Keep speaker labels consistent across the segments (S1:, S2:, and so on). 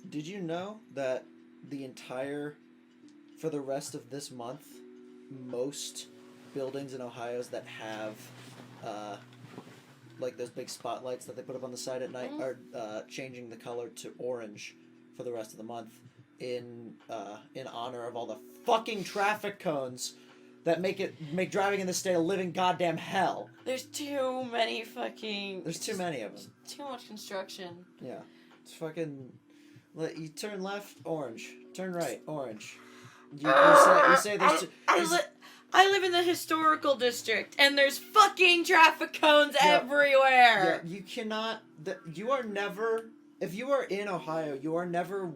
S1: Did you know that for the rest of this month, most buildings in Ohio that have, like those big spotlights that they put up on the side at night are changing the color to orange for the rest of the month in honor of all the fucking traffic cones that make driving in the state a living goddamn hell.
S2: There's too many fucking...
S1: There's too many of them.
S2: Too much construction.
S1: Yeah. It's fucking... You turn left, orange. Turn right, orange. You say there's two...
S2: I live in the historical district, and there's fucking traffic cones everywhere!
S1: Yeah, you cannot... You are never... If you are in Ohio, you are never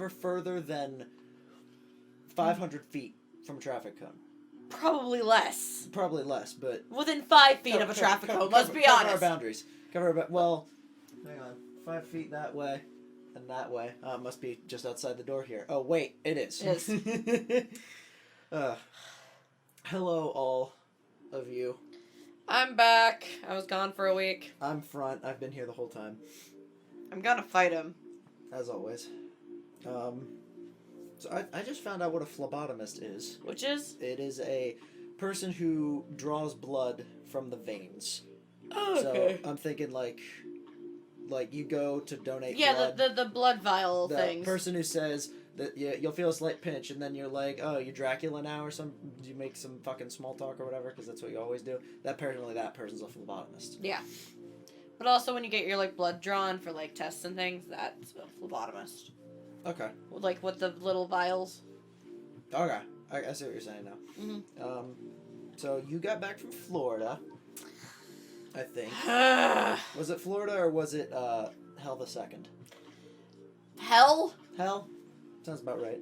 S1: further than 500 feet from a traffic cone.
S2: Probably less,
S1: but...
S2: Within 5 feet of a traffic cone, let's be honest.
S1: Cover our boundaries. Well, hang on. 5 feet that way and that way. Must be just outside the door here. Oh, wait, it is.
S2: It is.
S1: Hello, all of you.
S2: I'm back. I was gone for a week.
S1: I'm front. I've been here the whole time.
S2: I'm gonna fight him.
S1: As always. So I just found out what a phlebotomist is.
S2: Which is?
S1: It is a person who draws blood from the veins.
S2: Oh, okay.
S1: So I'm thinking like you go to donate
S2: blood. Yeah, the blood vial
S1: the
S2: things.
S1: The person who says that you'll feel a slight pinch and then you're like, oh, you're Dracula now or you make some fucking small talk or whatever because that's what you always do. That person's a phlebotomist.
S2: Yeah. But also when you get your blood drawn for tests and things, that's a phlebotomist.
S1: Okay.
S2: With the little vials.
S1: Okay. I see what you're saying now.
S2: Mm-hmm.
S1: So you got back from Florida, I think. Was it Florida or was it Hell the Second?
S2: Hell?
S1: Hell? Sounds about right.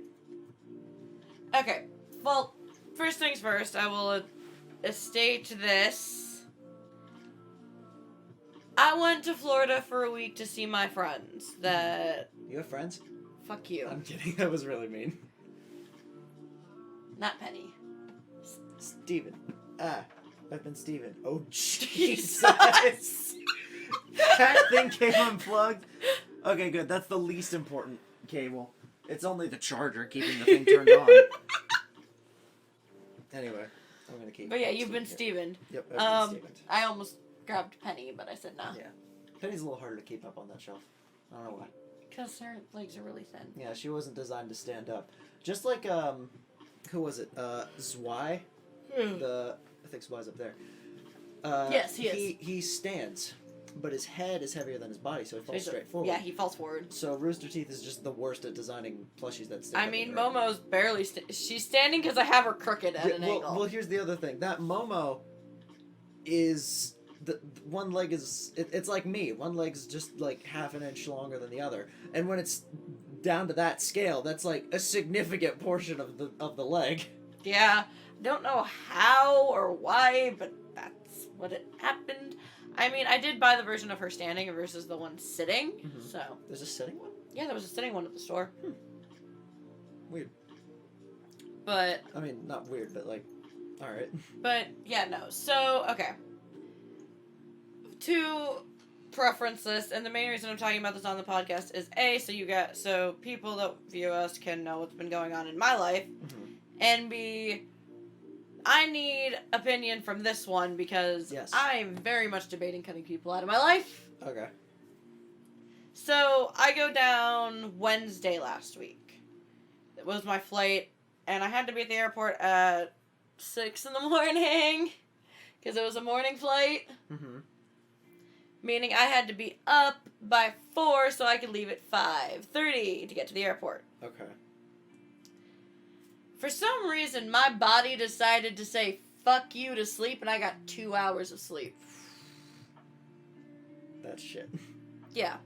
S2: Okay. Well, first things first, I will state this. I went to Florida for a week to see my friends.
S1: You have friends?
S2: Fuck you.
S1: I'm kidding. That was really mean.
S2: Not Penny.
S1: Steven. I've been Steven. Oh, Jesus. That thing came unplugged. Okay, good. That's the least important cable. It's only the charger keeping the thing turned on. Anyway, I'm going to keep...
S2: But yeah, you've been Steven.
S1: Yep, I've been Steven.
S2: I almost grabbed Penny, but I said no.
S1: Yeah. Penny's a little harder to keep up on that shelf. I don't know why.
S2: Because her legs are really thin.
S1: Yeah, she wasn't designed to stand up. Just like, who was it? Zwei? I think Zwei's up there.
S2: Yes, he is.
S1: He stands, but his head is heavier than his body, so he falls straight forward.
S2: Yeah, he falls forward.
S1: So Rooster Teeth is just the worst at designing plushies that stand
S2: up. I mean, Momo's barely... she's standing because I have her crooked at an angle.
S1: Well, here's the other thing. That Momo is... one leg is... It's like me. One leg's just half an inch longer than the other. And when it's down to that scale, that's a significant portion of the leg.
S2: Yeah. Don't know how or why, but that's what it happened. I mean, I did buy the version of her standing versus the one sitting, so...
S1: There's a sitting one?
S2: Yeah, there was a sitting one at the store.
S1: Weird.
S2: But...
S1: I mean, not weird, but alright.
S2: But, yeah, no. So, okay. To preference this, and the main reason I'm talking about this on the podcast is so people that view us can know what's been going on in my life, and B, I need opinion from this one because I'm very much debating cutting people out of my life.
S1: Okay.
S2: So I go down Wednesday last week. It was my flight, and I had to be at the airport at 6 in the morning because it was a morning flight. Meaning I had to be up by 4 so I could leave at 5:30 to get to the airport.
S1: Okay.
S2: For some reason, my body decided to say, fuck you, to sleep, and I got 2 hours of sleep.
S1: That's shit.
S2: Yeah.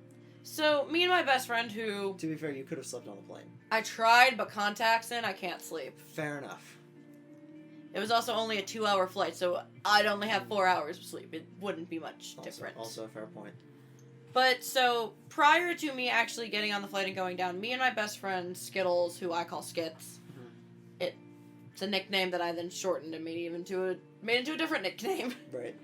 S2: So, me and my best friend who...
S1: To be fair, you could have slept on the plane.
S2: I tried, but contacts in, I can't sleep.
S1: Fair enough.
S2: It was also only a 2-hour flight, so I'd only have 4 hours of sleep. It wouldn't be much different.
S1: Also a fair point.
S2: But, so, prior to me actually getting on the flight and going down, me and my best friend, Skittles, who I call Skits... It's a nickname that I then shortened and made into a different nickname.
S1: Right.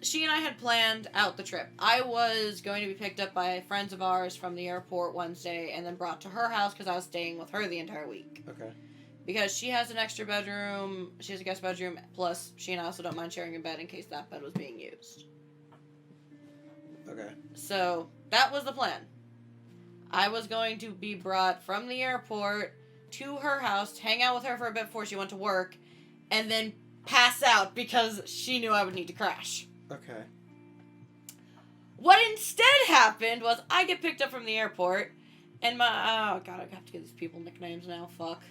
S2: She and I had planned out the trip. I was going to be picked up by friends of ours from the airport Wednesday and then brought to her house because I was staying with her the entire week.
S1: Okay.
S2: Because she has an extra bedroom, she has a guest bedroom, plus she and I also don't mind sharing a bed in case that bed was being used.
S1: Okay.
S2: So, that was the plan. I was going to be brought from the airport to her house, to hang out with her for a bit before she went to work, and then pass out because she knew I would need to crash.
S1: Okay.
S2: What instead happened was I get picked up from the airport, and oh god, I have to give these people nicknames now, fuck.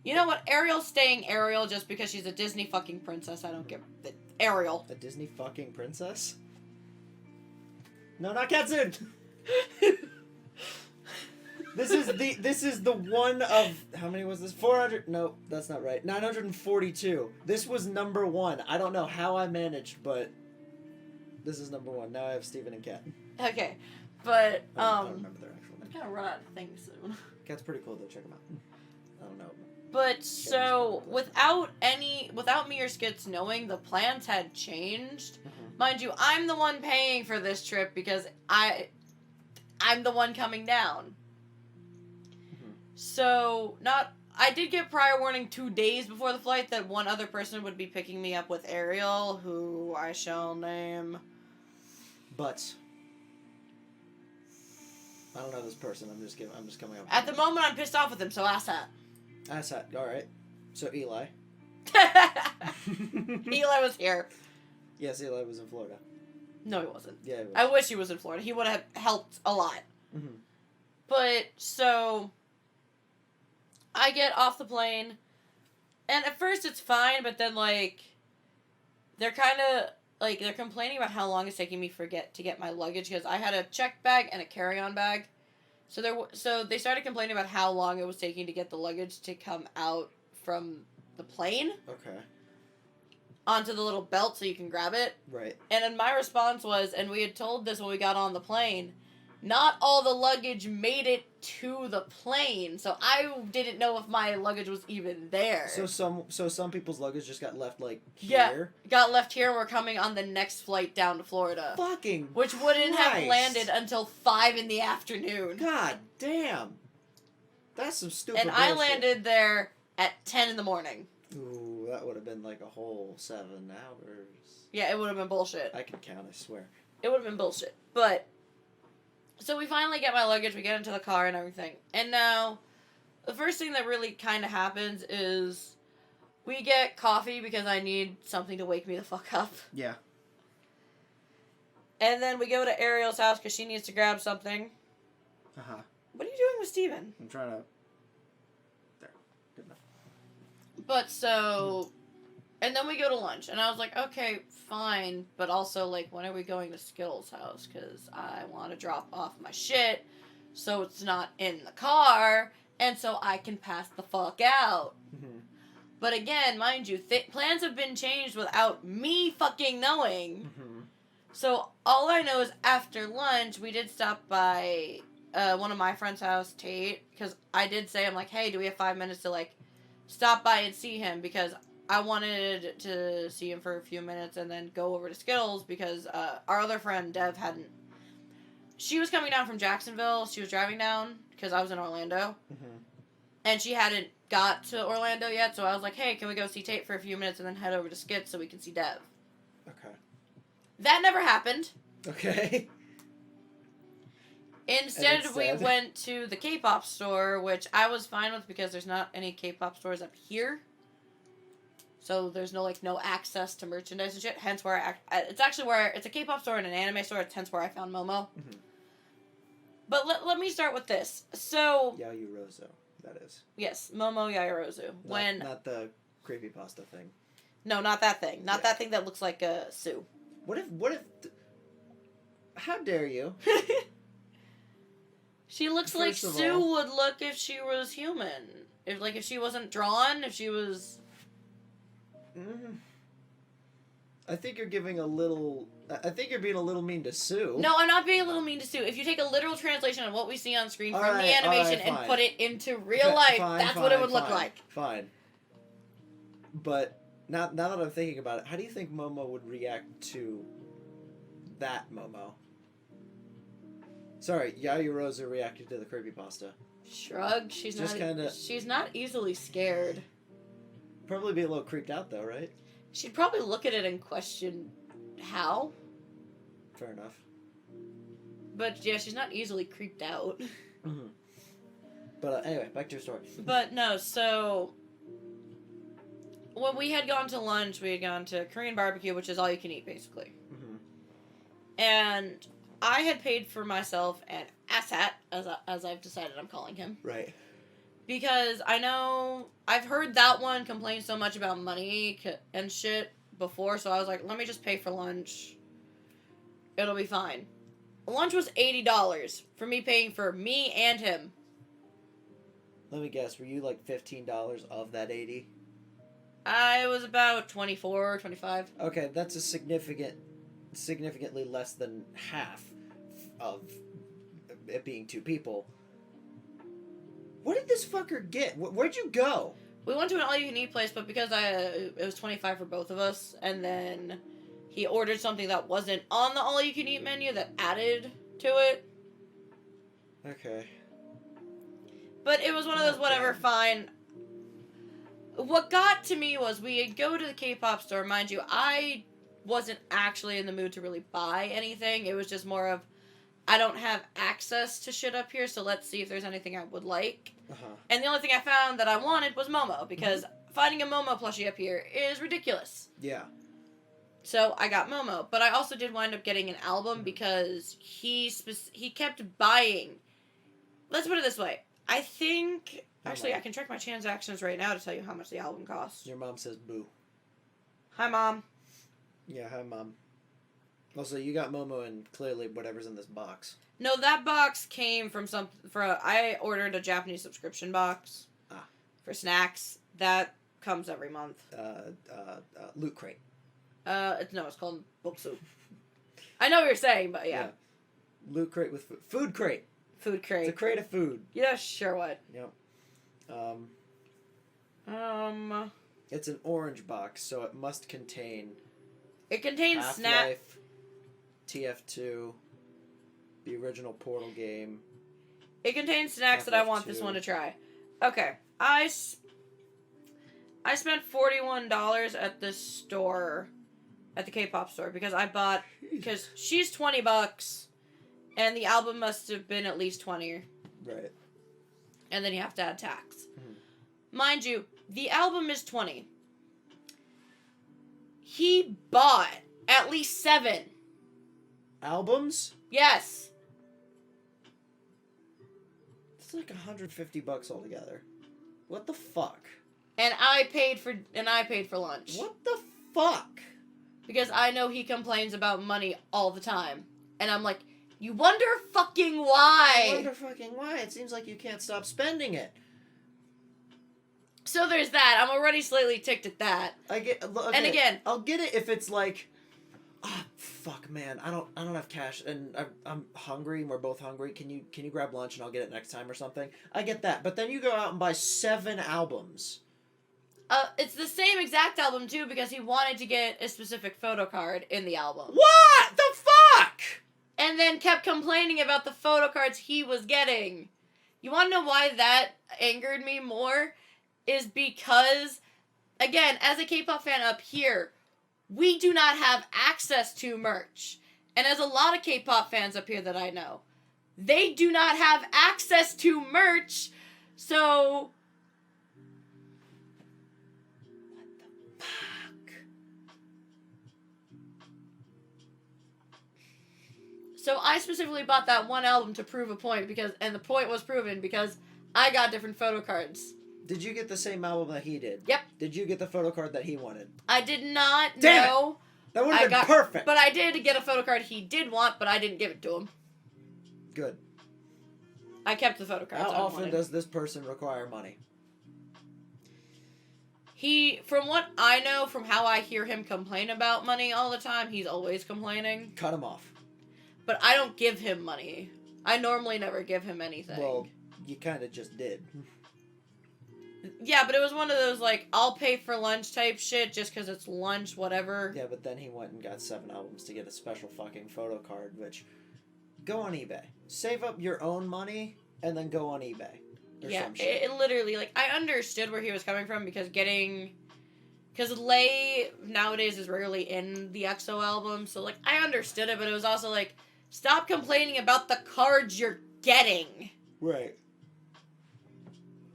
S2: You know what? Ariel's staying Ariel just because she's a Disney fucking princess. I don't give Ariel.
S1: A Disney fucking princess? No, not Katsune! This is the one of, how many was this? 400, no, that's not right. 942. This was number 1. I don't know how I managed, but this is number 1. Now I have Steven and Kat.
S2: Okay, but,
S1: I don't remember their actual
S2: I'm
S1: name.
S2: gonna run out of things soon.
S1: Kat's pretty cool though, check him out. I don't know.
S2: But, so, without me or Skits knowing, the plans had changed.
S1: Mm-hmm.
S2: Mind you, I'm the one paying for this trip because I'm the one coming down.
S1: Mm-hmm.
S2: So, I did get prior warning 2 days before the flight that one other person would be picking me up with Ariel, who I shall name.
S1: But I don't know this person. I'm just coming up.
S2: At the moment, I'm pissed off with him, so ask that.
S1: Asshat. All right. So Eli.
S2: Eli was here.
S1: Yes, Eli was in Florida.
S2: No, he wasn't.
S1: Yeah, he was.
S2: I wish he was in Florida. He would have helped a lot.
S1: Mm-hmm.
S2: But, so, I get off the plane, and at first it's fine, but then, like, they're complaining about how long it's taking me to get my luggage, because I had a checked bag and a carry-on bag. So they started complaining about how long it was taking to get the luggage to come out from the plane
S1: Okay.
S2: onto the little belt so you can grab it.
S1: Right.
S2: And then my response was, and we had told this when we got on the plane, not all the luggage made it to the plane, so I didn't know if my luggage was even there.
S1: So some people's luggage just got left like
S2: Yeah.
S1: here.
S2: Got left here and we're coming on the next flight down to Florida.
S1: Fucking
S2: Which wouldn't have
S1: Christ.
S2: landed until 5 in the afternoon.
S1: God damn. That's some stupid
S2: And I
S1: bullshit.
S2: landed there at 10 in the morning.
S1: Ooh, that would have been like a whole 7 hours.
S2: Yeah, it would have been bullshit.
S1: I can count, I swear.
S2: It would have been bullshit. But, so we finally get my luggage, we get into the car and everything. And now, the first thing that really kind of happens is we get coffee because I need something to wake me the fuck up.
S1: Yeah.
S2: And then we go to Ariel's house because she needs to grab something.
S1: Uh-huh.
S2: What are you doing with Steven?
S1: I'm trying to... There. Good enough.
S2: But so, and then we go to lunch, and I was like, okay, fine, but also, like, when are we going to Skittles' house? Because I want to drop off my shit so it's not in the car, and so I can pass the fuck out.
S1: Mm-hmm.
S2: But again, mind you, plans have been changed without me fucking knowing.
S1: Mm-hmm.
S2: So all I know is after lunch, we did stop by one of my friend's house, Tate, because I did say, I'm like, hey, do we have 5 minutes to, like, stop by and see him, because I wanted to see him for a few minutes and then go over to Skittles, because our other friend, Dev, she was coming down from Jacksonville, she was driving down, because I was in Orlando,
S1: Mm-hmm.
S2: and she hadn't got to Orlando yet, so I was like, hey, can we go see Tate for a few minutes and then head over to Skits so we can see Dev?
S1: Okay.
S2: That never happened.
S1: Okay.
S2: Instead,
S1: And
S2: we
S1: instead?
S2: went to the K-pop store, which I was fine with because there's not any K-pop stores up here. So there's no access to merchandise and shit. Hence where it's a K-pop store and an anime store. It's hence where I found Momo.
S1: Mm-hmm.
S2: But let me start with this. So
S1: Yaoyorozo, that is.
S2: yes, Momo Yaoyorozu.
S1: Not the creepypasta thing.
S2: No, not that thing. Not
S1: Yeah.
S2: that thing that looks like a Sue.
S1: What if how dare you?
S2: She looks like
S1: First of
S2: Sue
S1: all-
S2: would look if she was human. If she wasn't drawn, if she was...
S1: I think you're being a little mean to Sue.
S2: No, I'm not being a little mean to Sue. If you take a literal translation of what we see on screen from the
S1: Alright,
S2: animation
S1: alright,
S2: and
S1: fine.
S2: put it into real life, that's what it would look like.
S1: Fine. But Now that I'm thinking about it, how do you think Momo would react to that Momo? Sorry, Yaoyorozu reacted to the creepypasta.
S2: Shrug. She's not easily scared.
S1: Probably be a little creeped out though, right?
S2: She'd probably look at it and question how.
S1: Fair enough.
S2: But yeah, she's not easily creeped out.
S1: Mm-hmm. But anyway, back to your story.
S2: But no, so when we had gone to lunch, we had gone to Korean barbecue, which is all you can eat basically.
S1: Mm-hmm.
S2: And I had paid for myself an asshat, as I've decided I'm calling him.
S1: Right.
S2: Because I know I've heard that one complain so much about money and shit before, so I was like, let me just pay for lunch. It'll be fine. Lunch was $80 for me paying for me and him.
S1: Let me guess, were you like $15 of that 80?
S2: I was about 24, 25.
S1: Okay, that's a significantly less than half of it being two people. What did this fucker get? Where'd you go?
S2: We went to an all-you-can-eat place, but because it was 25 for both of us, and then he ordered something that wasn't on the all-you-can-eat menu that added to it.
S1: Okay.
S2: But it was one of those whatever, fine. What got to me was we'd go to the K-pop store. Mind you, I wasn't actually in the mood to really buy anything. It was just more of, I don't have access to shit up here, so let's see if there's anything I would like.
S1: Uh-huh.
S2: And the only thing I found that I wanted was Momo, because finding a Momo plushie up here is ridiculous.
S1: Yeah.
S2: So I got Momo, but I also did wind up getting an album because he kept buying. Let's put it this way. I think... Actually, I can check my transactions right now to tell you how much the album costs.
S1: Your mom says boo.
S2: Hi, Mom.
S1: Yeah, hi, Mom. Also, you got Momo and clearly whatever's in this box.
S2: No, that box came from I ordered a Japanese subscription box for snacks. That comes every month.
S1: Loot Crate.
S2: It's called Book Soup. I know what you're saying, but yeah.
S1: Loot Crate with food. Food Crate.
S2: Food Crate.
S1: It's a crate of food.
S2: Yeah, sure what.
S1: Yep. It's an orange box, so it must contain...
S2: It contains
S1: Half-Life, TF2, the original Portal game.
S2: It contains snacks that I want this one to try. Okay, I spent $41 at this store, at the K-pop store, because she's $20, and the album must have been at least 20.
S1: Right.
S2: And then you have to add tax.
S1: Mm-hmm.
S2: Mind you, the album is 20. He bought at least 7
S1: albums.
S2: Yes.
S1: It's like $150 altogether. What the fuck?
S2: And I paid for lunch.
S1: What the fuck?
S2: Because I know he complains about money all the time, and I'm like, you wonder fucking why.
S1: I wonder fucking why. It seems like you can't stop spending it.
S2: So there's that. I'm already slightly ticked at that.
S1: Okay,
S2: and again,
S1: I'll get it if it's like, fuck, man, I don't have cash and I'm hungry and we're both hungry. Can you grab lunch and I'll get it next time or something? I get that, but then you go out and buy 7 albums.
S2: It's the same exact album too because he wanted to get a specific photo card in the album.
S1: What the fuck?
S2: And then kept complaining about the photo cards he was getting. You want to know why that angered me more? Is because, again, as a K-pop fan up here, we do not have access to merch. And as a lot of K-pop fans up here that I know, they do not have access to merch, so... What the fuck? So I specifically bought that one album to prove a point, and the point was proven because I got different photo cards.
S1: Did you get the same album that he did?
S2: Yep.
S1: Did you get the photo card that he wanted?
S2: I did not.
S1: Damn
S2: know.
S1: It. That would have been perfect.
S2: But I did get a photo card he did want, but I didn't give it to him.
S1: Good.
S2: I kept the photo cards.
S1: How often does this person require money?
S2: From what I know, from how I hear him complain about money all the time, he's always complaining.
S1: Cut him off.
S2: But I don't give him money. I normally never give him anything.
S1: Well, you kind of just did.
S2: Yeah, but it was one of those, like, I'll pay for lunch type shit just because it's lunch, whatever.
S1: Yeah, but then he went and got 7 albums to get a special fucking photo card, which... Go on eBay. Save up your own money, and then go on eBay. Or
S2: Yeah,
S1: some shit.
S2: it literally, like, I understood where he was coming from because because Lay nowadays is rarely in the EXO album, so, like, I understood it, but it was also, like, stop complaining about the cards you're getting.
S1: Right.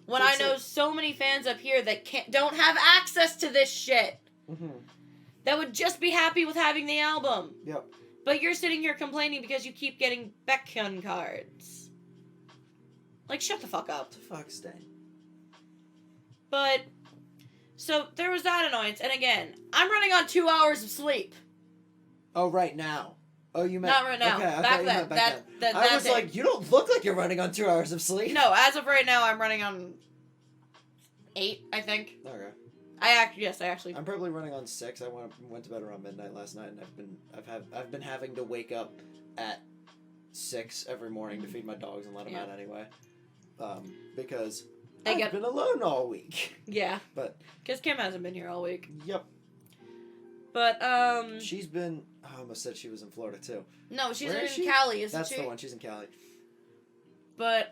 S2: When I know so many fans up here that don't have access to this shit.
S1: Mm-hmm.
S2: That would just be happy with having the album.
S1: Yep.
S2: But you're sitting here complaining because you keep getting Baekhyun cards. Like, shut the fuck up.
S1: What the fuck, Stan?
S2: But, so, there was that annoyance. And again, I'm running on 2 hours of sleep.
S1: Oh, right now. Oh, you meant...
S2: Not right now.
S1: Okay, I
S2: back
S1: thought you
S2: then.
S1: meant back then. I was
S2: day.
S1: like, you don't look like you're running on 2 hours of sleep.
S2: No, as of right now, I'm running on 8, I think.
S1: Okay.
S2: I actually...
S1: I'm probably running on 6. I went to bed around midnight last night, and I've been having to wake up at 6 every morning to feed my dogs and let them out anyway. Because I've been alone all week.
S2: Yeah.
S1: But...
S2: Because Kim hasn't been here all week.
S1: Yep.
S2: But,
S1: She's been... I almost said she was in Florida, too.
S2: No, she's
S1: Where
S2: in
S1: is she?
S2: Cali, isn't
S1: That's
S2: she?
S1: the one. She's in Cali.
S2: But,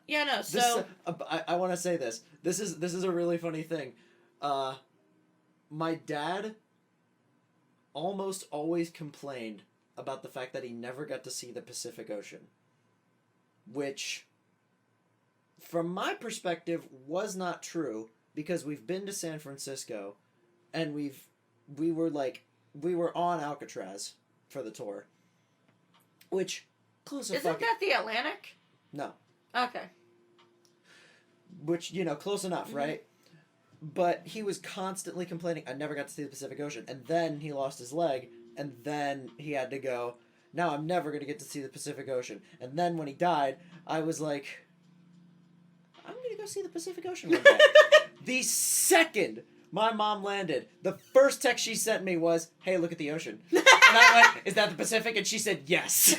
S2: yeah, no, so...
S1: I want to say this. This is a really funny thing. My dad almost always complained about the fact that he never got to see the Pacific Ocean. Which, from my perspective, was not true, because we've been to San Francisco, and we were on Alcatraz for the tour. Which, close
S2: Isn't that the Atlantic?
S1: No.
S2: Okay.
S1: Which, close enough, right? But he was constantly complaining, I never got to see the Pacific Ocean. And then he lost his leg, and then he had to go, now I'm never going to get to see the Pacific Ocean. And then when he died, I was like, I'm going to go see the Pacific Ocean one day. The second my mom landed, the first text she sent me was, hey, look at the ocean. And I went, is that the Pacific? And she said, yes.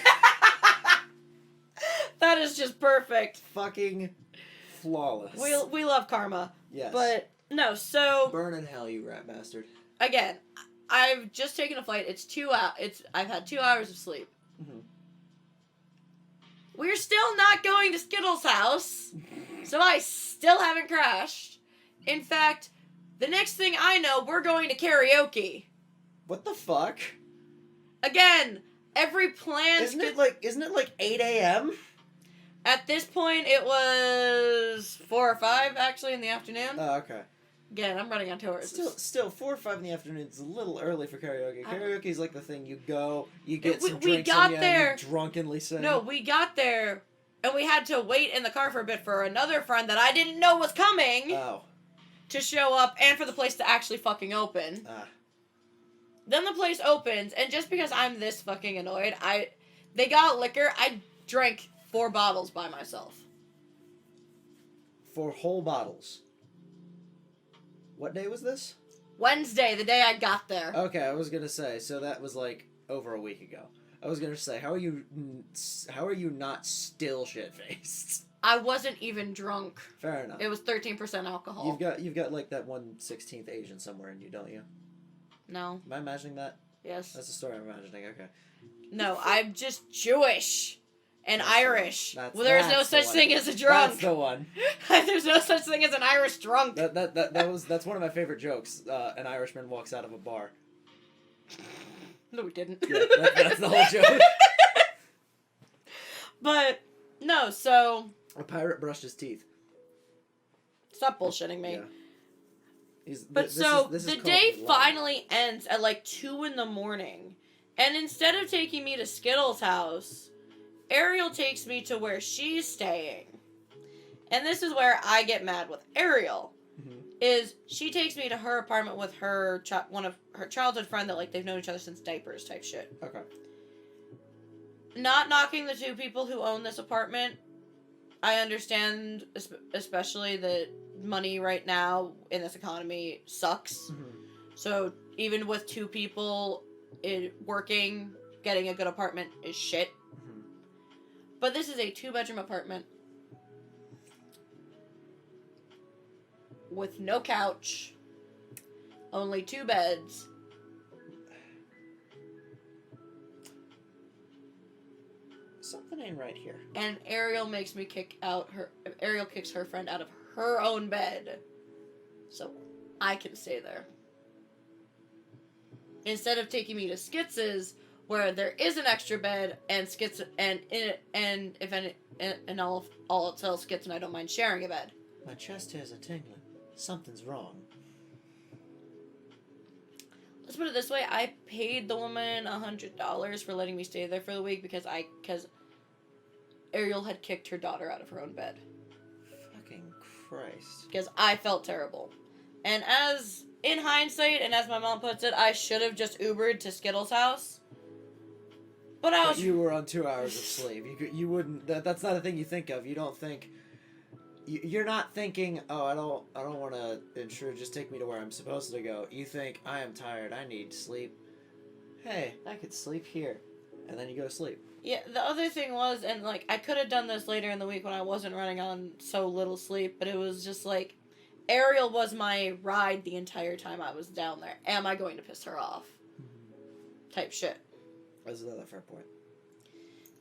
S2: That is just perfect.
S1: Fucking flawless.
S2: We love karma.
S1: Yes.
S2: But, no, so...
S1: Burn in hell, you rat bastard.
S2: Again, I've just taken a flight. It's 2 hours. I've had 2 hours of sleep.
S1: Mm-hmm.
S2: We're still not going to Skittles' house. So I still haven't crashed. In fact, the next thing I know, we're going to karaoke.
S1: What the fuck?
S2: Again, every plan...
S1: Isn't it like 8 a.m.?
S2: At this point, it was 4 or 5, actually, in the afternoon.
S1: Oh, okay.
S2: Again, I'm running on 2 hours.
S1: Still, 4 or 5 in the afternoon is a little early for karaoke. Karaoke is like the thing, you go, you get some drinks in you, and you drunkenly sing.
S2: No, we got there, and we had to wait in the car for a bit for another friend that I didn't know was coming to show up, and for the place to actually fucking open. Then the place opens, and just because I'm this fucking annoyed, they got liquor, I drank 4 bottles by myself.
S1: 4 whole bottles. What day was this?
S2: Wednesday, the day I got there.
S1: Okay, I was gonna say, so that was like over a week ago. I was gonna say, how are you not still shit-faced?
S2: I wasn't even drunk.
S1: Fair enough.
S2: It was 13% alcohol.
S1: You've got like that 1/16th Asian somewhere in you, don't you?
S2: No.
S1: Am I imagining that?
S2: Yes.
S1: That's the story I'm imagining, okay.
S2: No, I'm just Jewish. And
S1: That's
S2: Irish.
S1: Well,
S2: there's no such thing as a drunk.
S1: That's the one.
S2: There's no such thing as an Irish drunk.
S1: That's one of my favorite jokes. An Irishman walks out of a bar.
S2: No, we didn't.
S1: Yeah, that's the whole joke.
S2: But no, so
S1: a pirate brushed his teeth.
S2: Stop bullshitting me.
S1: Yeah.
S2: The day finally ends at like 2 a.m, and instead of taking me to Skittles' house, Ariel takes me to where she's staying. And this is where I get mad with Ariel.
S1: Mm-hmm.
S2: Is she takes me to her apartment with her one of her childhood friend that like they've known each other since diapers type shit.
S1: Okay.
S2: Not knocking the 2 people who own this apartment. I understand, especially that money right now in this economy sucks.
S1: Mm-hmm.
S2: So even with 2 people working, getting a good apartment is shit. But this is a 2-bedroom apartment. with no couch, only 2 beds.
S1: Something ain't right here.
S2: And Ariel kicks her friend out of her own bed. So I can stay there. Instead of taking me to Skitz's, where there is an extra bed, and Skitz, and if any, and all tell Skitz and I don't mind sharing a bed.
S1: My chest hairs are tingling. Something's wrong.
S2: Let's put it this way: I paid the woman $100 for letting me stay there for the week because Ariel had kicked her daughter out of her own bed.
S1: Fucking Christ.
S2: Because I felt terrible, and as in hindsight, and as my mom puts it, I should have just Ubered to Skittles' house. But
S1: you were on 2 hours of sleep. You wouldn't. That's not a thing you think of. You don't think. You're not thinking, oh, I don't want to intrude. Just take me to where I'm supposed to go. You think, I am tired. I need sleep. Hey, I could sleep here, and then you go to sleep.
S2: Yeah. The other thing was, and like I could have done this later in the week when I wasn't running on so little sleep, but it was just like, Ariel was my ride the entire time I was down there. Am I going to piss her off? Type shit.
S1: That's another fair point.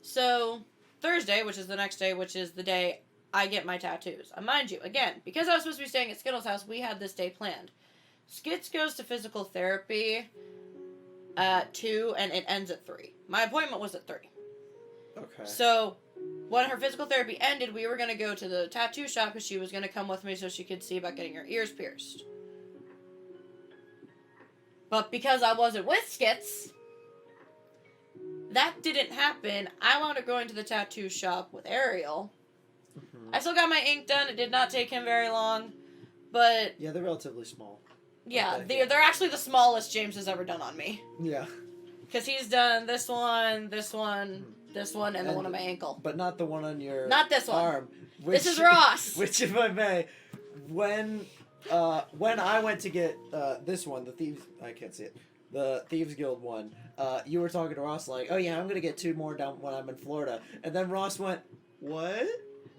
S2: So, Thursday, which is the next day, which is the day I get my tattoos. Mind you, again, because I was supposed to be staying at Skittles' house, we had this day planned. Skitz goes to physical therapy at 2, and it ends at 3. My appointment was at 3.
S1: Okay.
S2: So, when her physical therapy ended, we were going to go to the tattoo shop because she was going to come with me so she could see about getting her ears pierced. But because I wasn't with Skitz, that didn't happen. I wound up going to the tattoo shop with Ariel. Mm-hmm. I still got my ink done. It did not take him very long. But...
S1: yeah, they're relatively small.
S2: Yeah, they're actually the smallest James has ever done on me.
S1: Yeah.
S2: Because he's done this one, this one, this one, and the one on my ankle.
S1: But not the one on your
S2: not this one.
S1: Arm.
S2: This is Ross.
S1: Which, if I may, when I went to get this one, the Thieves... I can't see it. The Thieves Guild one, you were talking to Ross like, oh yeah, I'm going to get 2 more down when I'm in Florida. And then Ross went, what?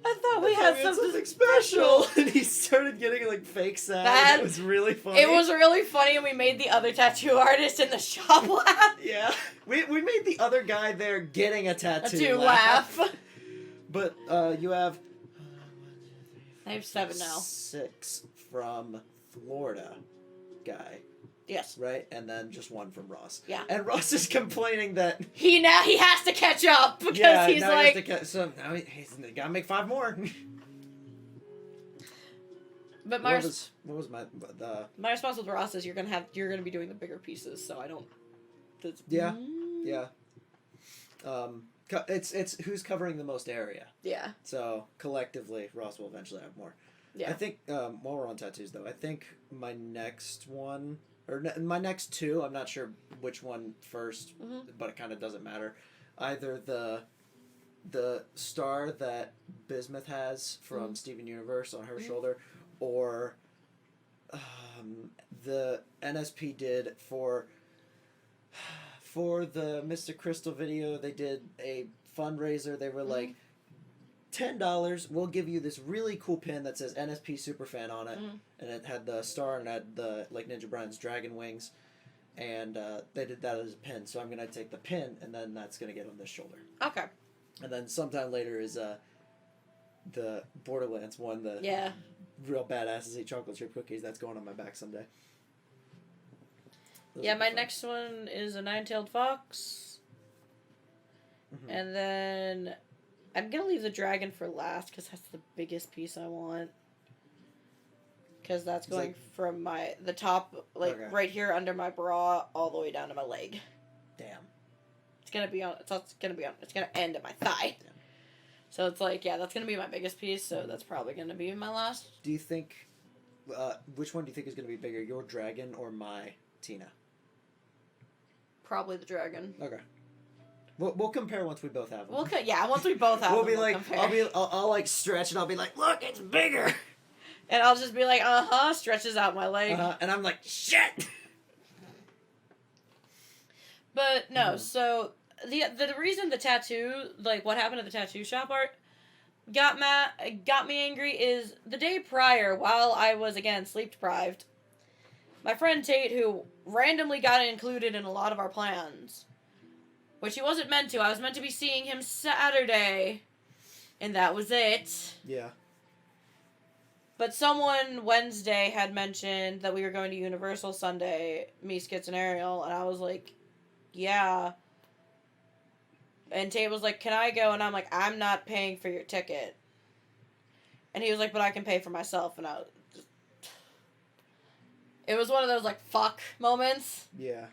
S2: I thought we had something
S1: special. And he started getting like fake sad. It was really funny.
S2: It was really funny, and we made the other tattoo artist in the shop laugh.
S1: Yeah. We made the other guy there getting a tattoo
S2: laugh.
S1: But you have...
S2: I have 7 now.
S1: 6 from Florida guy.
S2: Yes.
S1: Right? And then just 1 from Ross.
S2: Yeah.
S1: And Ross is complaining that...
S2: He has to catch up because he's
S1: now
S2: like...
S1: He has to so now he's got to make 5 more.
S2: But
S1: what was my...
S2: My response with Ross is you're gonna be doing the bigger pieces, so I don't...
S1: Yeah. Yeah. It's who's covering the most area.
S2: Yeah.
S1: So, collectively, Ross will eventually have more.
S2: Yeah.
S1: I think, while we're on tattoos, though, I think my next one... my next 2, I'm not sure which one first, but it kind of doesn't matter. Either the star that Bismuth has from Steven Universe on her shoulder, or the NSP did for the Mr. Crystal video. They did a fundraiser. They were like, $10, we'll give you this really cool pin that says NSP Superfan on it, and it had the star and it had the like Ninja Brian's dragon wings, and they did that as a pin. So I'm gonna take the pin, and then that's gonna get on this shoulder.
S2: Okay.
S1: And then sometime later is the Borderlands one, the real badasses eat chocolate chip cookies. That's going on my back someday.
S2: Yeah, my next one is a 9-tailed fox, and then. I'm going to leave the dragon for last because that's the biggest piece I want. Because that's going from the top, right here under my bra, all the way down to my leg.
S1: Damn.
S2: It's going to end at my thigh.
S1: Damn.
S2: So it's like, yeah, that's going to be my biggest piece, so that's probably going to be my last.
S1: Do you think, which one do you think is going to be bigger, your dragon or my Tina?
S2: Probably the dragon.
S1: Okay. We'll compare once we both have them.
S2: Once we both have them,
S1: we'll be
S2: compare.
S1: I'll like stretch and I'll be like, look, it's bigger.
S2: And I'll just be like, stretches out my leg.
S1: And I'm like, shit.
S2: But no, so the reason the tattoo, like what happened at the tattoo shop art, got me angry is the day prior, while I was again sleep deprived. My friend Tate, who randomly got included in a lot of our plans, which he wasn't meant to. I was meant to be seeing him Saturday, and that was it.
S1: Yeah.
S2: But someone Wednesday had mentioned that we were going to Universal Sunday, me, Skits, and Ariel, and I was like, yeah. And Tate was like, can I go? And I'm like, I'm not paying for your ticket. And he was like, but I can pay for myself. And I was just... It was one of those, like, fuck moments.
S1: Yeah.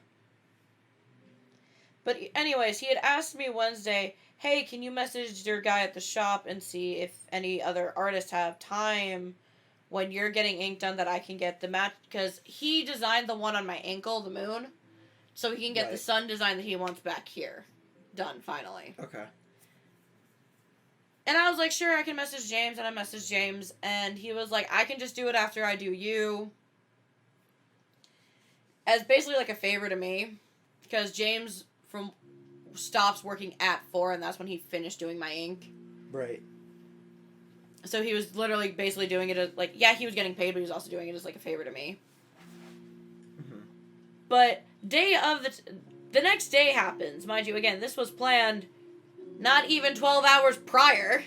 S2: But anyways, he had asked me Wednesday, hey, can you message your guy at the shop and see if any other artists have time when you're getting ink done that I can get the match? Because he designed the one on my ankle, the moon, so he can get the sun design that he wants back here done, finally.
S1: Okay.
S2: And I was like, sure, I can message James, and I messaged James, and he was like, I can just do it after I do you. As basically like a favor to me, because James stops working at 4, and that's when he finished doing my ink.
S1: Right.
S2: So he was literally basically doing it as, like, yeah, he was getting paid, but he was also doing it as, like, a favor to me.
S1: Mm-hmm.
S2: But the next day happens. Mind you, again, this was planned not even 12 hours prior.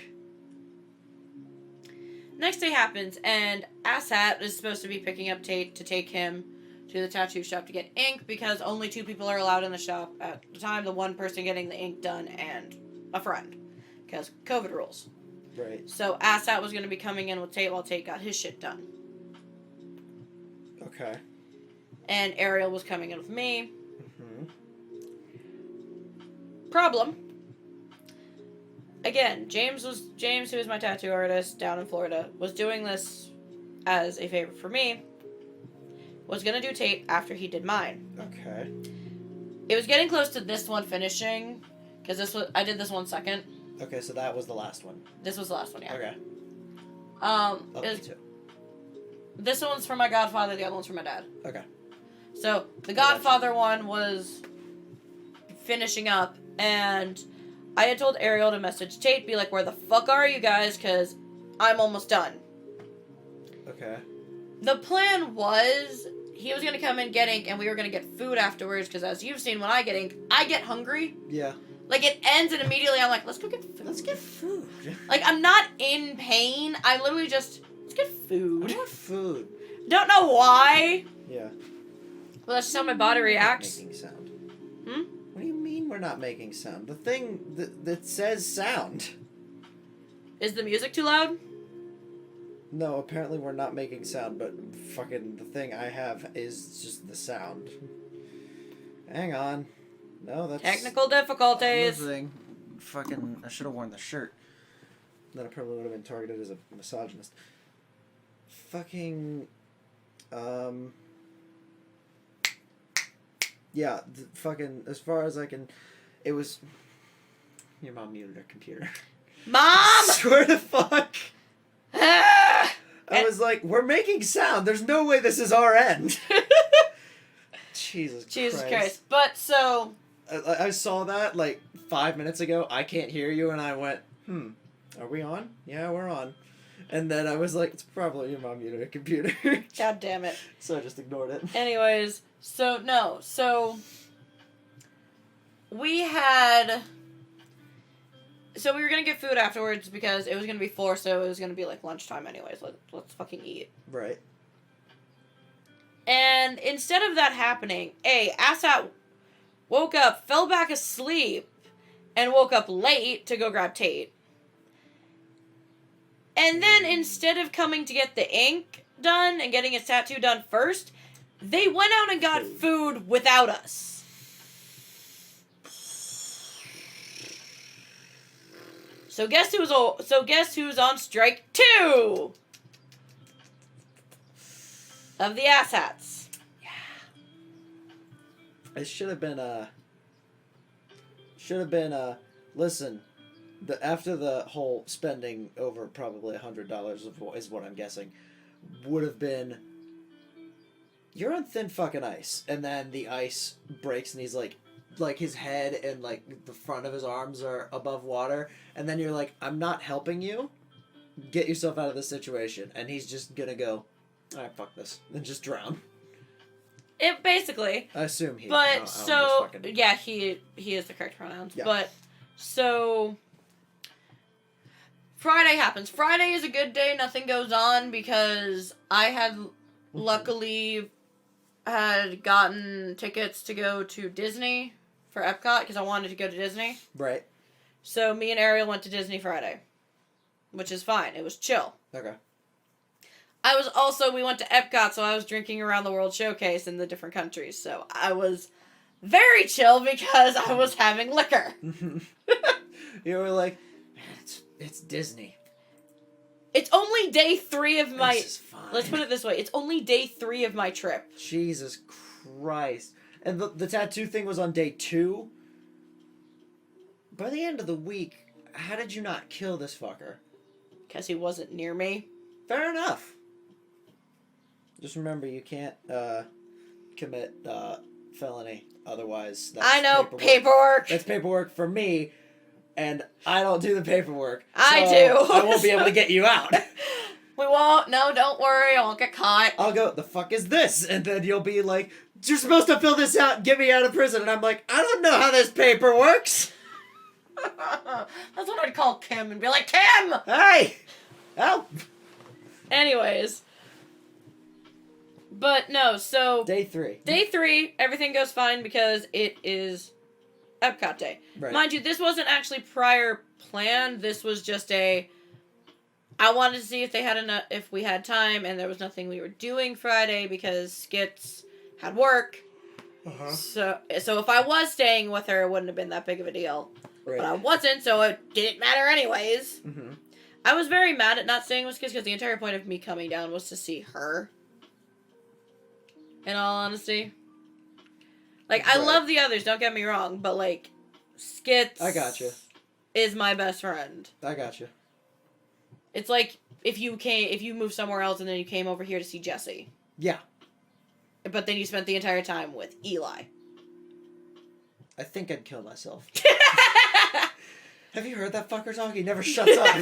S2: Next day happens, and Asshat is supposed to be picking up Tate to take him to the tattoo shop to get ink, because only 2 people are allowed in the shop at the time, the one person getting the ink done and a friend, because COVID rules.
S1: Right.
S2: So Asshat was going to be coming in with Tate while Tate got his shit done.
S1: Okay.
S2: And Ariel was coming in with me.
S1: Mm-hmm.
S2: Problem. Again, James, who is my tattoo artist down in Florida, was doing this as a favor for me. Was going to do Tate after he did mine.
S1: Okay.
S2: It was getting close to this one finishing, because I did this one second.
S1: Okay, so that was the last one.
S2: This was the last one, yeah.
S1: Okay.
S2: This one's for my godfather, the other one's for my dad.
S1: Okay.
S2: So, the godfather one was finishing up, and I had told Ariel to message Tate, be like, where the fuck are you guys, because I'm almost done.
S1: Okay.
S2: The plan was, he was going to come in, get ink, and we were going to get food afterwards, because as you've seen, when I get ink, I get hungry.
S1: Yeah.
S2: Like, it ends, and immediately I'm like, let's go get food.
S1: Let's get food.
S2: Like, I'm not in pain. I'm literally just, let's get food.
S1: I want food.
S2: Don't know why.
S1: Yeah.
S2: Well, that's just how my body reacts.
S1: Making sound.
S2: Hmm?
S1: What do you mean we're not making sound? The thing that says sound.
S2: Is the music too loud?
S1: No, apparently we're not making sound, but fucking the thing I have is just the sound. Hang on. No, that's...
S2: Technical difficulties.
S1: Another thing. Fucking... I should have worn the shirt. Then I probably would have been targeted as a misogynist. Fucking... Yeah, fucking... As far as I can... It was... Your mom muted her computer.
S2: Mom!
S1: Swear to fuck! I was like, we're making sound. There's no way this is our end. Jesus Christ.
S2: But, so...
S1: I saw that, like, 5 minutes ago. I can't hear you, and I went, are we on? Yeah, we're on. And then I was like, it's probably your mom muted her computer.
S2: God damn it.
S1: So I just ignored it.
S2: Anyways, so we were gonna get food afterwards because it was gonna be 4, so it was gonna be like lunchtime anyways. Let's fucking eat.
S1: Right.
S2: And instead of that happening, Asshat woke up, fell back asleep, and woke up late to go grab Tate. And then instead of coming to get the ink done and getting his tattoo done first, they went out and got food without us. So guess who's on strike 2 of the Asshats?
S1: It should have been listen, after the whole spending over probably $100 is what I'm guessing, would have been, you're on thin fucking ice, and then the ice breaks and he's like, like his head and like the front of his arms are above water, and then you're like, I'm not helping you. Get yourself out of this situation, and he's just gonna go, all right, fuck this, and just drown.
S2: It basically.
S1: I assume he.
S2: But so yeah, he is the correct pronouns. Yeah. But so Friday happens. Friday is a good day. Nothing goes on because I had luckily had gotten tickets to go to Disney for Epcot because I wanted to go to Disney.
S1: Right.
S2: So me and Ariel went to Disney Friday, which is fine. It was chill.
S1: Okay.
S2: We went to Epcot, so I was drinking around the World Showcase in the different countries. So I was very chill because I was having liquor.
S1: You were like, man, it's Disney.
S2: It's only day 3 of my...
S1: This is fine.
S2: Let's put it this way. It's only day 3 of my trip.
S1: Jesus Christ. And the tattoo thing was on day 2? By the end of the week, how did you not kill this fucker?
S2: Because he wasn't near me.
S1: Fair enough. Just remember, you can't commit felony. Otherwise, that's
S2: I know, paperwork.
S1: That's paperwork for me, and I don't do the paperwork.
S2: I
S1: so
S2: do.
S1: I won't be able to get you out.
S2: We won't. No, don't worry. I won't get caught.
S1: I'll go, the fuck is this? And then you'll be like, you're supposed to fill this out and get me out of prison. And I'm like, I don't know how this paper works.
S2: That's what I'd call Kim and be like, Kim!
S1: Hey! Help!
S2: Anyways. But no, so...
S1: Day 3.
S2: Day 3, everything goes fine because it is Epcot Day.
S1: Right.
S2: Mind you, this wasn't actually prior planned. This was just I wanted to see if they had enough, if we had time, and there was nothing we were doing Friday because Skits had work.
S1: Uh-huh.
S2: So if I was staying with her, it wouldn't have been that big of a deal.
S1: Right.
S2: But I wasn't, so it didn't matter anyways.
S1: Mm-hmm.
S2: I was very mad at not staying with Skits because the entire point of me coming down was to see her. In all honesty. Like, I love the others, don't get me wrong, but, like, Skits...
S1: I gotcha.
S2: ...is my best friend.
S1: I gotcha.
S2: It's like if you moved somewhere else and then you came over here to see Jesse.
S1: Yeah.
S2: But then you spent the entire time with Eli.
S1: I think I'd kill myself. Have you heard that fucker talk? He never shuts up.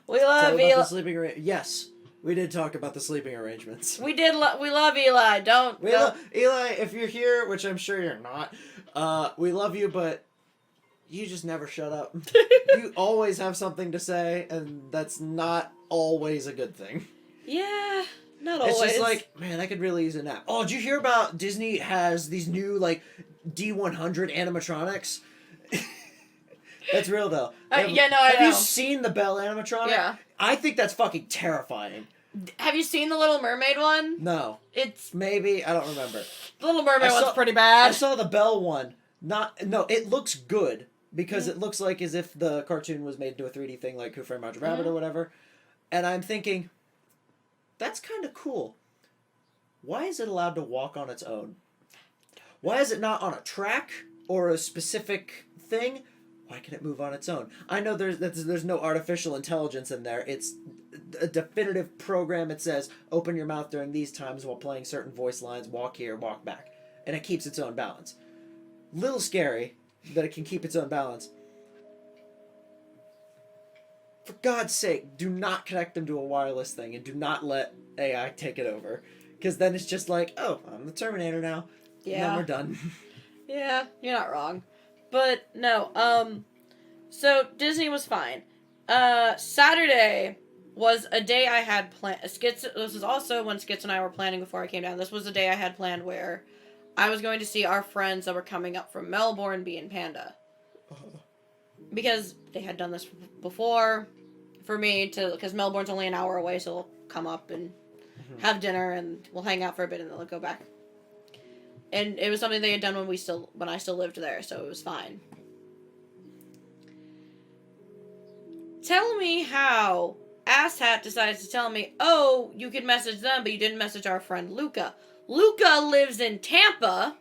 S2: We love
S1: Eli.
S2: Eli.
S1: Yes. We did talk about the sleeping arrangements.
S2: We did. We love Eli.
S1: Eli, if you're here, which I'm sure you're not, we love you, but you just never shut up. You always have something to say, and that's not always a good thing.
S2: Yeah, not always.
S1: It's just like, man, I could really use a nap. Oh, did you hear about Disney has these new, like, D100 animatronics? That's real, though.
S2: I know.
S1: Have you seen the Belle animatronic?
S2: Yeah.
S1: I think that's fucking terrifying.
S2: Have you seen the Little Mermaid one?
S1: No.
S2: It's...
S1: Maybe. I don't remember.
S2: The Little Mermaid one's pretty bad.
S1: I saw the Belle one. No, it looks good. Because it looks like as if the cartoon was made into a 3D thing like Who Framed Roger Rabbit or whatever. And I'm thinking, that's kind of cool. Why is it allowed to walk on its own? Why is it not on a track or a specific thing? Why can it move on its own? I know there's no artificial intelligence in there. It's a definitive program. It says, open your mouth during these times while playing certain voice lines, walk here, walk back. And it keeps its own balance. Little scary that it can keep its own balance. For God's sake, do not connect them to a wireless thing and do not let AI take it over. Because then it's just like, oh, I'm the Terminator now. Yeah. And then we're done.
S2: Yeah, you're not wrong. But, no, so Disney was fine. Saturday was a day I had planned. This is also when Skits and I were planning before I came down. This was a day I had planned where I was going to see our friends that were coming up from Melbourne be in Panda. Because they had done this before for me because Melbourne's only an hour away, so they'll come up and have dinner and we'll hang out for a bit and then they'll go back. And it was something they had done when I still lived there, so it was fine. Tell me how Asshat decides to tell me, oh, you could message them, but you didn't message our friend Luca. Luca lives in Tampa,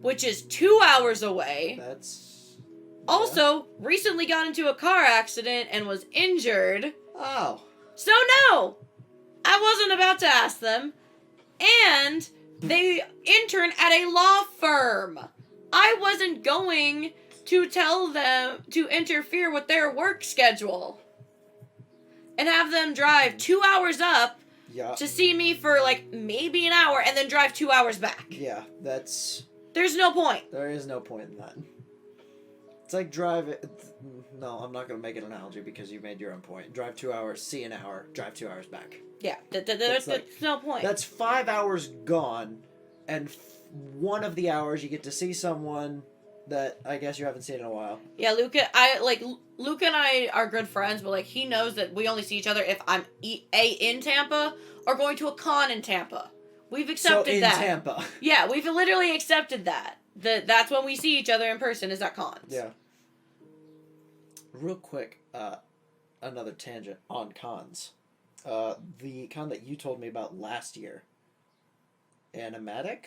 S2: which is 2 hours away.
S1: That's... Yeah.
S2: Also, recently got into a car accident and was injured.
S1: Oh.
S2: So no! I wasn't about to ask them. And They intern at a law firm. I wasn't going to tell them to interfere with their work schedule. And have them drive 2 hours up to see me for, like, maybe an hour and then drive 2 hours back.
S1: Yeah, that's...
S2: There's no point.
S1: There is no point in that. It's like drive... No, I'm not going to make an analogy because you made your own point. Drive 2 hours, see an hour, drive 2 hours back.
S2: Yeah, there's no point.
S1: That's 5 hours gone, and one of the hours you get to see someone that I guess you haven't seen in a while.
S2: Yeah, Luca and I are good friends, but, like, he knows that we only see each other if I'm in Tampa or going to a con in Tampa. We've accepted that.
S1: So in Tampa.
S2: Yeah, we've literally accepted that. That's when we see each other in person, is at cons.
S1: Yeah. Real quick, another tangent on cons. The con that you told me about last year. Animatic?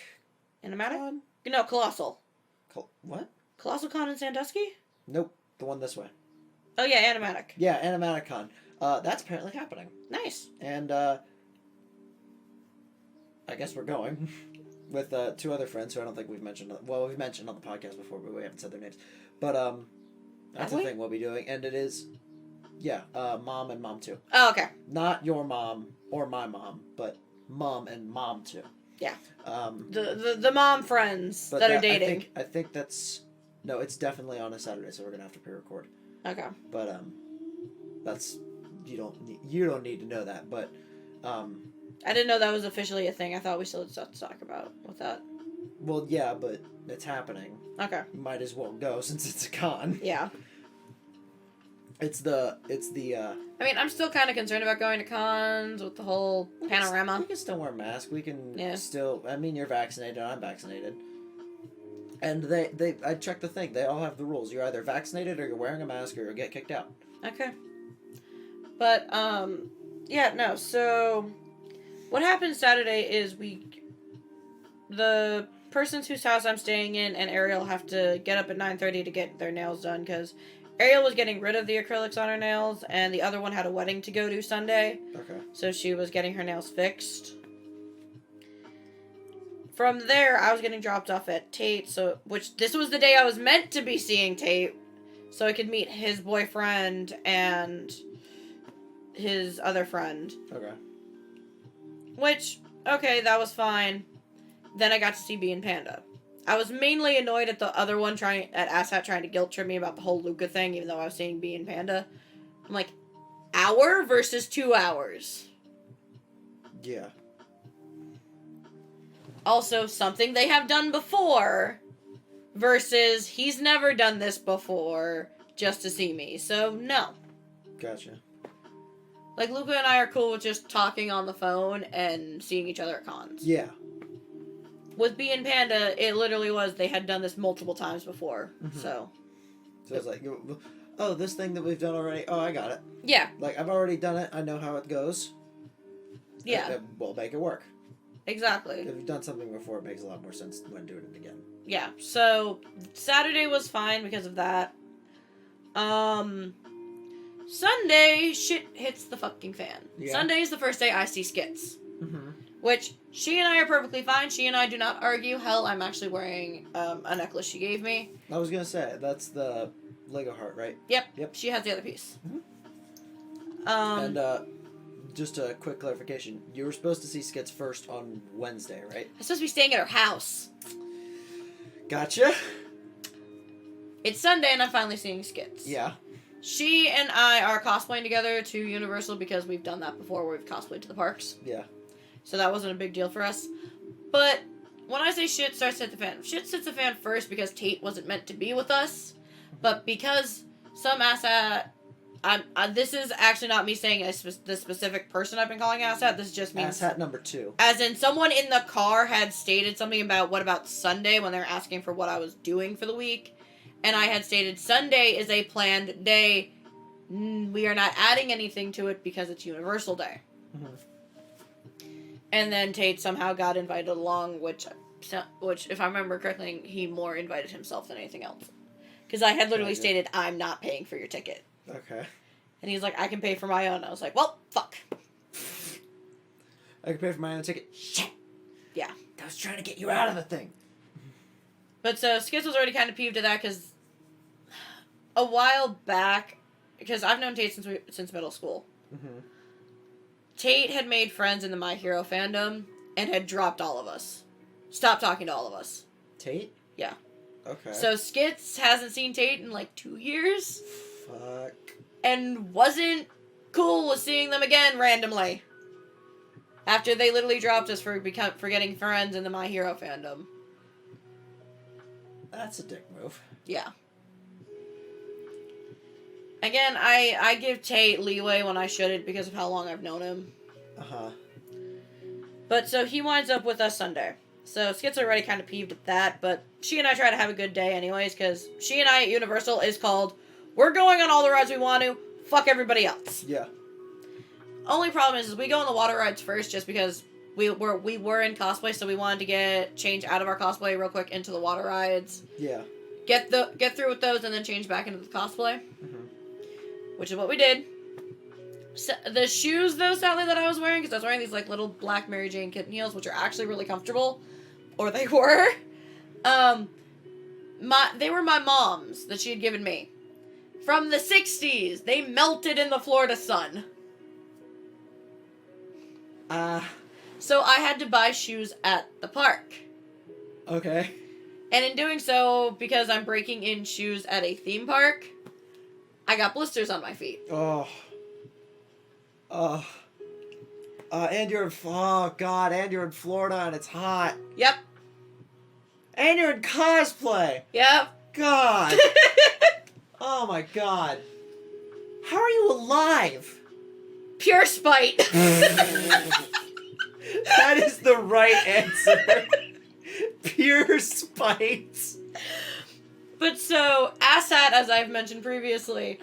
S2: Animatic? No, Colossal.
S1: What?
S2: Colossal Con in Sandusky?
S1: Nope, the one this way.
S2: Oh yeah, Animatic.
S1: Yeah, Animatic Con. That's apparently happening.
S2: Nice.
S1: And, I guess we're going with, 2 other friends who I don't think we've mentioned. Well, we've mentioned on the podcast before, but we haven't said their names. But, that's the thing we'll be doing, and it is, yeah, mom and mom too.
S2: Oh, okay.
S1: Not your mom or my mom, but mom and mom too.
S2: Yeah.
S1: The
S2: the mom friends that are dating.
S1: I think that's... No, it's definitely on a Saturday, so we're going to have to pre-record.
S2: Okay.
S1: But, that's... You don't need to know that, but,
S2: I didn't know that was officially a thing. I thought we still had stuff to talk about with that.
S1: Well, yeah, but it's happening.
S2: Okay.
S1: Might as well go since it's a con.
S2: Yeah.
S1: It's the
S2: I mean, I'm still kind of concerned about going to cons with the whole panorama.
S1: We can still wear masks. We can still... I mean, you're vaccinated, I'm vaccinated. And I checked the thing. They all have the rules. You're either vaccinated or you're wearing a mask or you'll get kicked out.
S2: Okay. But, yeah, no, so... What happened Saturday is the persons whose house I'm staying in and Ariel have to get up at 9:30 to get their nails done, because Ariel was getting rid of the acrylics on her nails, and the other one had a wedding to go to Sunday.
S1: Okay.
S2: So she was getting her nails fixed. From there, I was getting dropped off at Tate, which this was the day I was meant to be seeing Tate, so I could meet his boyfriend and his other friend.
S1: Okay.
S2: Which, okay, that was fine. Then I got to see Bee and Panda. I was mainly annoyed at the other one at Asshat trying to guilt trip me about the whole Luca thing, even though I was seeing Bee and Panda. I'm like, hour versus 2 hours.
S1: Yeah.
S2: Also, something they have done before versus he's never done this before just to see me. So, no.
S1: Gotcha.
S2: Like, Luca and I are cool with just talking on the phone and seeing each other at cons.
S1: Yeah.
S2: With Bee and Panda, it literally was, they had done this multiple times before, so.
S1: So it's like, oh, this thing that we've done already, oh, I got it.
S2: Yeah.
S1: Like, I've already done it, I know how it goes.
S2: Yeah.
S1: We'll make it work.
S2: Exactly.
S1: If you've done something before, it makes a lot more sense when doing it again.
S2: Yeah, so, Saturday was fine because of that. Sunday, shit hits the fucking fan.
S1: Yeah.
S2: Sunday is the first day I see Skits.
S1: Mm-hmm.
S2: Which, she and I are perfectly fine. She and I do not argue. Hell, I'm actually wearing a necklace she gave me.
S1: I was gonna say, that's the Lego heart, right?
S2: Yep. She has the other piece.
S1: Mm-hmm. And, just a quick clarification. You were supposed to see Skits first on Wednesday, right?
S2: I'm supposed to be staying at her house.
S1: Gotcha.
S2: It's Sunday and I'm finally seeing Skits.
S1: Yeah.
S2: She and I are cosplaying together to Universal because we've done that before where we've cosplayed to the parks.
S1: Yeah.
S2: So that wasn't a big deal for us. But when I say shit starts to hit the fan, shit hits the fan first because Tate wasn't meant to be with us. But because some asshat... this is actually not me saying the specific person I've been calling asshat. This just means...
S1: Asshat number 2.
S2: As in, someone in the car had stated something about what about Sunday when they were asking for what I was doing for the week. And I had stated Sunday is a planned day. We are not adding anything to it because it's Universal Day.
S1: Mm-hmm.
S2: And then Tate somehow got invited along, which if I remember correctly, he more invited himself than anything else. Because I had literally stated, I'm not paying for your ticket.
S1: Okay.
S2: And he's like, I can pay for my own. I was like, well, fuck.
S1: I can pay for my own ticket. Shit.
S2: Yeah.
S1: I was trying to get you out of the thing.
S2: But so Skits was already kind of peeved at that because a while back, because I've known Tate since middle school.
S1: Mm-hmm.
S2: Tate had made friends in the My Hero fandom and had dropped all of us. Stopped talking to all of us.
S1: Tate?
S2: Yeah.
S1: Okay.
S2: So Skits hasn't seen Tate in like 2 years.
S1: Fuck.
S2: And wasn't cool with seeing them again randomly. After they literally dropped us for getting friends in the My Hero fandom.
S1: That's a dick move.
S2: Yeah. Again, I give Tate leeway when I shouldn't because of how long I've known him.
S1: Uh-huh.
S2: But so he winds up with us Sunday. So Skit's already kind of peeved at that, but she and I try to have a good day anyways, because she and I at Universal is called, we're going on all the rides we want to, fuck everybody else.
S1: Yeah.
S2: Only problem is we go on the water rides first just because we were in cosplay, so we wanted to change out of our cosplay real quick into the water rides.
S1: Yeah.
S2: Get through with those and then change back into the cosplay.
S1: Mm-hmm.
S2: Which is what we did. So, the shoes, though, sadly, that I was wearing, because I was wearing these, like, little black Mary Jane kitten heels, which are actually really comfortable. Or they were. They were my mom's that she had given me. From the 60s. They melted in the Florida sun. So I had to buy shoes at the park.
S1: Okay.
S2: And in doing so, because I'm breaking in shoes at a theme park, I got blisters on my feet.
S1: Oh. And you're in Florida and it's hot.
S2: Yep.
S1: And you're in cosplay.
S2: Yep.
S1: God. Oh my God. How are you alive?
S2: Pure spite.
S1: That is the right answer. Pure spite.
S2: But so, Asshat, as I've mentioned previously,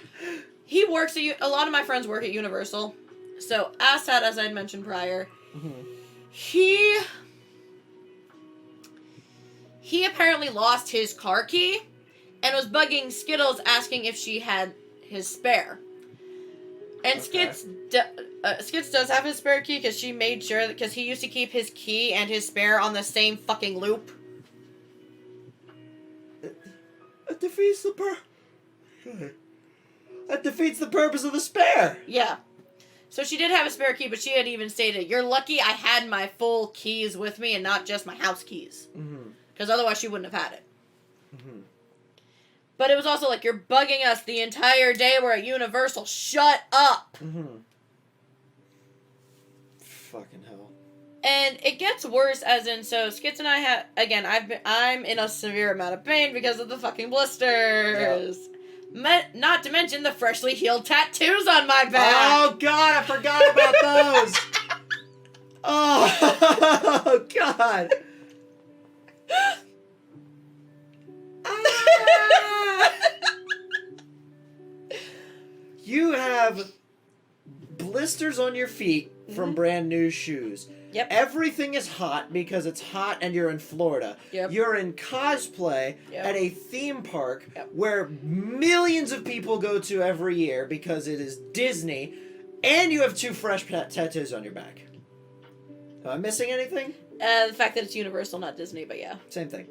S2: he works at... A lot of my friends work at Universal. So, Asshat, as I'd mentioned prior, he apparently lost his car key and was bugging Skittles asking if she had his spare. And
S1: Okay.
S2: Skits does have his spare key because she made sure that... Because he used to keep his key and his spare on the same fucking loop.
S1: That defeats the purpose of the spare.
S2: Yeah. So she did have a spare key, but she had even stated, "You're lucky I had my full keys with me and not just my house keys." Because otherwise she wouldn't have had it. But it was also like, you're bugging us the entire day we're at Universal. Shut up!
S1: Fucking hell.
S2: And it gets worse, as in, so Skits and I have, again, I'm in a severe amount of pain because of the fucking blisters. Not to mention the freshly healed tattoos on my back.
S1: Oh God, I forgot about those. Oh God. You have blisters on your feet from brand new shoes.
S2: Yep.
S1: Everything is hot because it's hot and you're in Florida.
S2: Yep.
S1: You're in cosplay at a theme park where millions of people go to every year because it is Disney, and you have 2 fresh tattoos on your back. Am I missing anything?
S2: The fact that it's Universal, not Disney, but yeah.
S1: Same thing.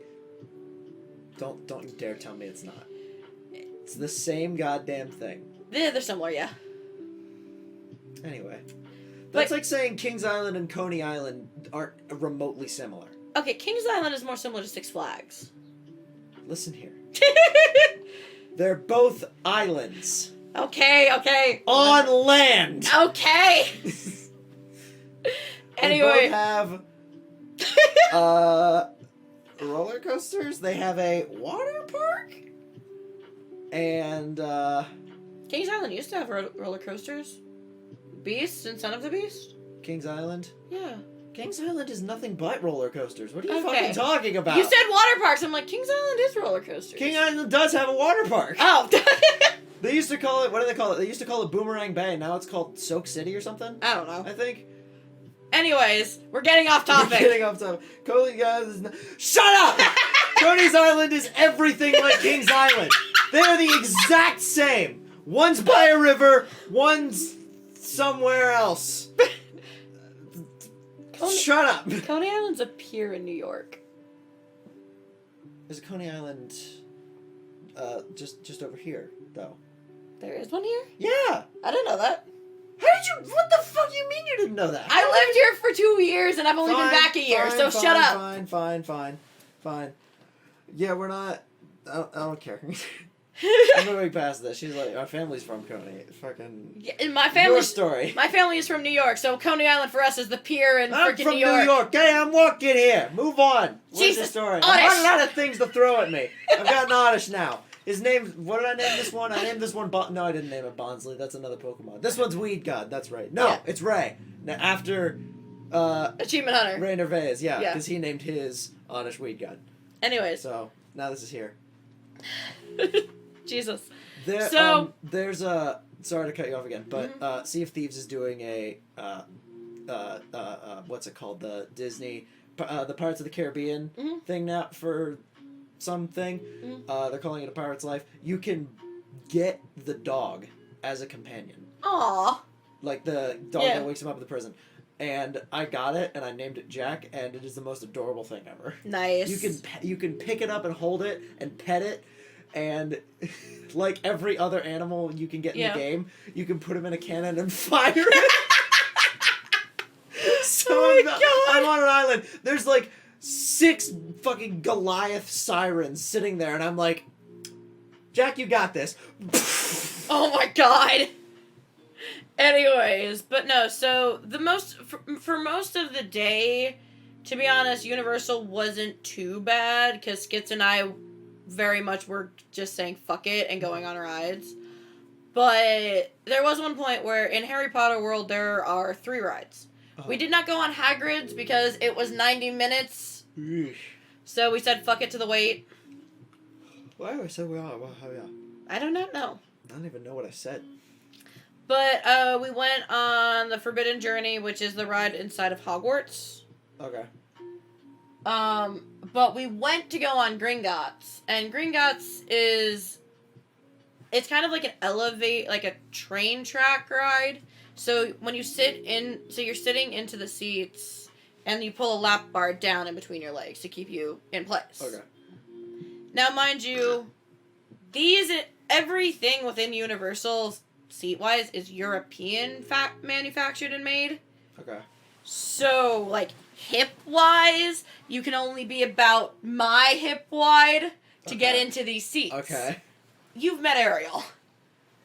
S1: Don't you dare tell me it's not. It's the same goddamn thing.
S2: They're similar, yeah.
S1: Anyway. That's like saying Kings Island and Coney Island aren't remotely similar.
S2: Okay, Kings Island is more similar to Six Flags.
S1: Listen here. They're both islands.
S2: Okay.
S1: On land!
S2: Okay! Anyway.
S1: They both have, roller coasters. They have a water park. And,
S2: Kings Island used to have roller coasters. Beast and Son of the Beast?
S1: Kings Island?
S2: Yeah.
S1: Kings Island is nothing but roller coasters. What are you
S2: Okay.
S1: fucking talking about?
S2: You said water parks. I'm like, Kings Island is roller coasters.
S1: King Island does have a water park.
S2: Oh.
S1: They used to call it, what do they call it? They used to call it Boomerang Bay. Now it's called Soak City or something?
S2: I don't know.
S1: I think.
S2: Anyways, we're getting off topic.
S1: We're getting off topic. Shut up! Coney's Island is everything like King's Island. They are the exact same. One's by a river, one's somewhere else. Shut up!
S2: Coney Island's a pier in New York.
S1: There's a Coney Island, just over here, though.
S2: There is one here?
S1: Yeah!
S2: I didn't know that.
S1: How did you... What the fuck you mean you didn't know that?
S2: I lived here for 2 years, and I've only been back a year, so shut up.
S1: Fine. Yeah, we're not... I don't care. I'm moving past this. She's like, our family's from Coney. Fucking...
S2: Yeah, my family.
S1: Your story.
S2: My family is from New York, so Coney Island for us is the pier in freaking New York.
S1: I'm from New York. Okay, I'm walking here. Move on. What's
S2: Jesus,
S1: the story?
S2: Oddish.
S1: I've got a lot of things to throw at me. I've got an Oddish now. His name... What did I name this one? I named this one... No, I didn't name it Bonsley. That's another Pokemon. This one's Weed God. That's right. No,
S2: Yeah.
S1: it's Ray. Now, after...
S2: Achievement Hunter.
S1: Ray Nervais, yeah.
S2: Yeah.
S1: Because he named his Oddish Weed God.
S2: Anyways.
S1: So, now this is here.
S2: Jesus.
S1: There's a... Sorry to cut you off again, but Sea of Thieves is doing a... what's it called? The Disney... the Pirates of the Caribbean thing now for something. They're calling it A Pirate's Life. You can get the dog as a companion.
S2: Aww.
S1: Like the dog that wakes him up in the prison. And I got it, and I named it Jack, and it is the most adorable thing ever.
S2: Nice.
S1: You can pick it up and hold it and pet it, and like every other animal you can get in the game, you can put him in a cannon and fire it. So I'm on an island. There's like 6 fucking Goliath sirens sitting there, and I'm like, Jack, you got this.
S2: Oh my god. Anyways, but no, so for most of the day, to be honest, Universal wasn't too bad, because Skits and I very much were just saying fuck it and going on rides. But there was one point where in Harry Potter World there are 3 rides. We did not go on Hagrid's because it was 90 minutes. So we said fuck it to the wait.
S1: Why would I say we are?
S2: I do not know.
S1: I don't even know what I said.
S2: But we went on the Forbidden Journey, which is the ride inside of Hogwarts.
S1: Okay.
S2: But we went to go on Gringotts, and Gringotts is... It's kind of like like a train track ride. So when you you're sitting into the seats, and you pull a lap bar down in between your legs to keep you in place.
S1: Okay.
S2: Now, mind you, everything within Universal seat-wise is European manufactured and made.
S1: Okay.
S2: So, like, hip-wise, you can only be about my hip wide to get into these seats.
S1: Okay.
S2: You've met Ariel.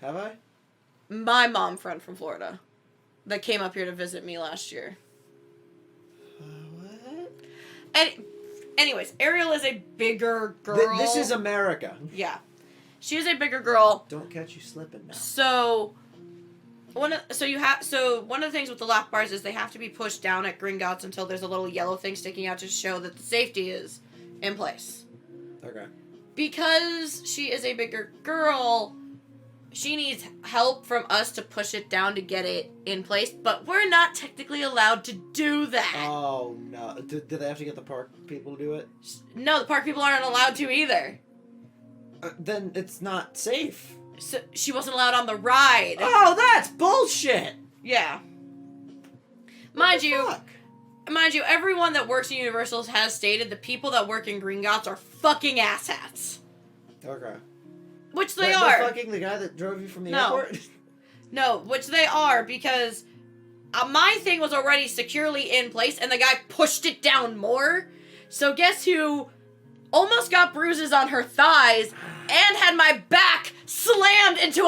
S1: Have I?
S2: My mom friend from Florida that came up here to visit me last year.
S1: What?
S2: Anyways, Ariel is a bigger girl.
S1: This is America.
S2: Yeah. She is a bigger girl.
S1: Don't catch you slipping now.
S2: So one of the things with the lap bars is they have to be pushed down at Gringotts until there's a little yellow thing sticking out to show that the safety is in place.
S1: Okay.
S2: Because she is a bigger girl, she needs help from us to push it down to get it in place, but we're not technically allowed to do that.
S1: Oh, no. Do they have to get the park people to do it?
S2: No, the park people aren't allowed to either.
S1: Then it's not safe.
S2: So she wasn't allowed on the ride.
S1: Oh, that's bullshit!
S2: Yeah. Mind you, everyone that works in Universal has stated the people that work in Gringotts are fucking asshats.
S1: Okay.
S2: Which they
S1: They're
S2: are.
S1: fucking the guy that drove you from the airport?
S2: No, which they are, because my thing was already securely in place, and the guy pushed it down more. So guess who almost got bruises on her thighs and had my back slammed into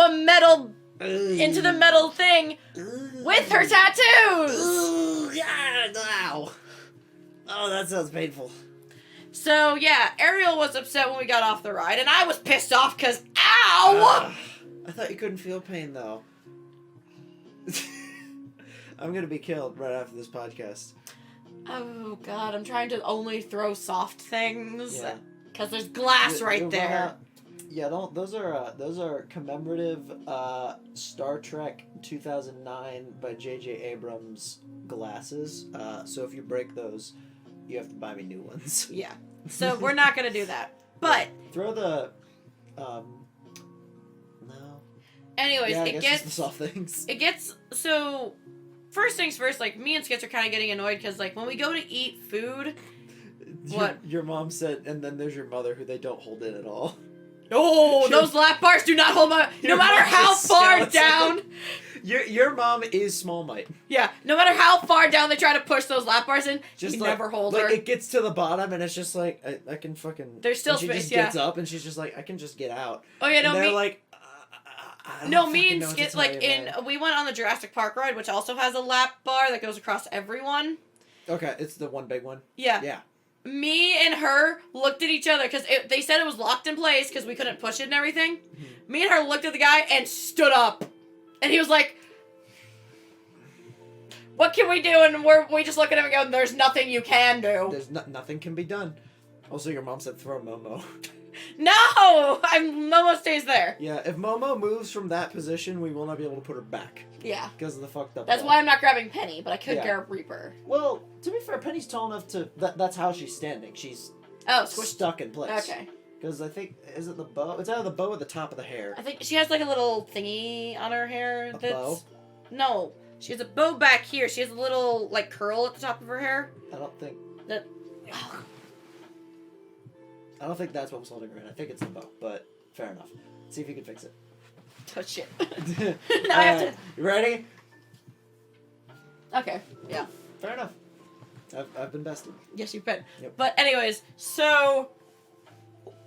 S2: into the metal thing with her tattoos.
S1: Ooh, yeah, ow. Oh, that sounds painful.
S2: So, yeah, Ariel was upset when we got off the ride, and I was pissed off because, ow!
S1: I thought you couldn't feel pain, though. I'm gonna be killed right after this podcast.
S2: Oh, God, I'm trying to only throw soft things.
S1: Yeah.
S2: Because there's glass right there.
S1: Yeah, those are commemorative Star Trek 2009 by J.J. Abrams glasses. So if you break those, you have to buy me new ones.
S2: Yeah. So we're not going to do that. But
S1: throw the no.
S2: Anyways,
S1: Yeah,
S2: it gets
S1: just the soft things.
S2: It gets so first things first, like, me and Skits are kind of getting annoyed because, like, when we go to eat food... What?
S1: Your mom said, and then there's your mother who they don't hold in at all.
S2: Oh, those lap bars do not hold my... No matter how far down...
S1: Your mom is Small Mite.
S2: Yeah, no matter how far down they try to push those lap bars in,
S1: Just
S2: you
S1: like,
S2: never hold
S1: like
S2: her.
S1: it gets to the bottom and it's just like, I can fucking...
S2: There's still
S1: and she
S2: space,
S1: just
S2: yeah.
S1: gets up and she's just like, I can just get out.
S2: Oh, yeah, no,
S1: and they're
S2: me...
S1: like... I don't
S2: No, me
S1: fucking
S2: and
S1: know what to
S2: Skits,
S1: tell
S2: like,
S1: you, man.
S2: we went on the Jurassic Park ride, which also has a lap bar that goes across everyone.
S1: Okay, it's the one big one?
S2: Yeah.
S1: Yeah.
S2: Me and her looked at each other, because they said it was locked in place, because we couldn't push it and everything.
S1: Mm-hmm.
S2: Me and her looked at the guy and stood up. And he was like... What can we do? And we just look at him and go, there's nothing you can do.
S1: There's nothing can be done. Also, your mom said throw Momo.
S2: No! Momo stays there.
S1: Yeah, if Momo moves from that position, we will not be able to put her back.
S2: Yeah.
S1: Because of the fucked up
S2: That's
S1: ball.
S2: why I'm not grabbing Penny, but I could
S1: Yeah.
S2: grab Reaper.
S1: Well, to be fair, Penny's tall enough to... That's how she's standing. She's
S2: Oh, squish.
S1: stuck in place.
S2: Okay.
S1: Because I think... Is it the bow? It's either the bow or the top of the hair.
S2: I think she has like a little thingy on her hair.
S1: A
S2: that's...
S1: bow?
S2: No. She has a bow back here. She has a little, like, curl at the top of her hair.
S1: I don't think...
S2: That...
S1: I don't think that's what was holding her in. I think it's the bow, but fair enough. See if you can fix it.
S2: Oh, shit. Now I have to...
S1: You ready?
S2: Okay, yeah.
S1: Fair enough. I've been bested.
S2: Yes, you've been.
S1: Yep.
S2: But anyways, so...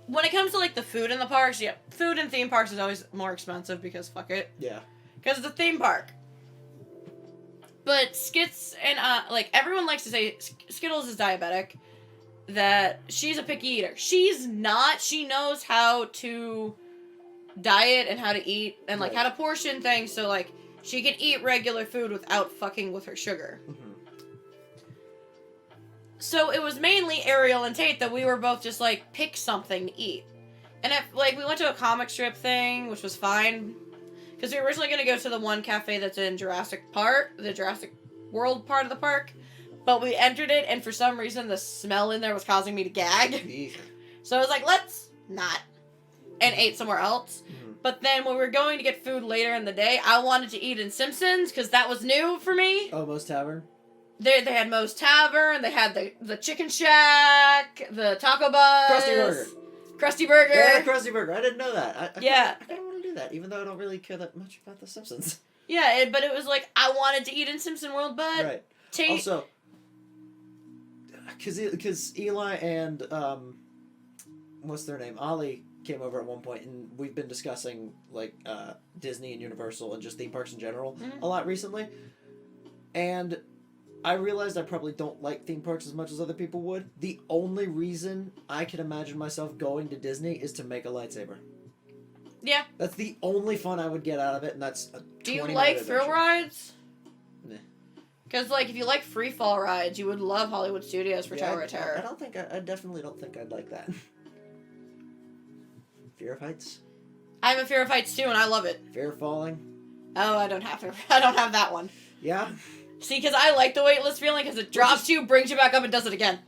S2: When it comes to, like, the food in the parks, yeah, food in theme parks is always more expensive because fuck it.
S1: Yeah.
S2: Because it's a theme park. But Skits and, like, everyone likes to say Skittles is diabetic. That she's a picky eater. She's not. She knows how to diet and how to eat and, like, how to portion things so, like, she can eat regular food without fucking with her sugar.
S1: Mm-hmm.
S2: So it was mainly Ariel and Tate that we were both just, like, pick something to eat. And, like, we went to a comic strip thing, which was fine. Because we were originally going to go to the one cafe that's in Jurassic Park, the Jurassic World part of the park. But we entered it, and for some reason, the smell in there was causing me to gag.
S1: Eek.
S2: So I was like, let's not. And ate somewhere else.
S1: Mm-hmm.
S2: But then when we were going to get food later in the day, I wanted to eat in Simpsons, because that was new for me.
S1: Oh, Moe's Tavern?
S2: They had Moe's Tavern, they had the Chicken Shack, the Taco Bus.
S1: Krusty Burger.
S2: Krusty Burger.
S1: Yeah, Krusty Burger. I didn't know that. I
S2: Yeah.
S1: kind of want to do that, even though I don't really care that much about The Simpsons.
S2: Yeah, but it was like, I wanted to eat in Simpson World, but...
S1: Right.
S2: Tate...
S1: Also, because Eli and, what's their name? Ollie came over at one point, and we've been discussing, like, Disney and Universal and just theme parks in general a lot recently. And I realized I probably don't like theme parks as much as other people would. The only reason I can imagine myself going to Disney is to make a lightsaber.
S2: Yeah.
S1: That's the only fun I would get out of it, and that's a 20-minute
S2: Do you like thrill
S1: adventure.
S2: rides?
S1: Nah.
S2: Because, like, if you like free fall rides, you would love Hollywood Studios for Tower of Terror.
S1: I don't think I definitely don't think I'd like that. Fear of heights?
S2: I have a fear of heights, too, and I love it.
S1: Fear of falling?
S2: Oh, I don't have that one.
S1: Yeah?
S2: See, because I like the weightless feeling, because it drops you, brings you back up, and does it again.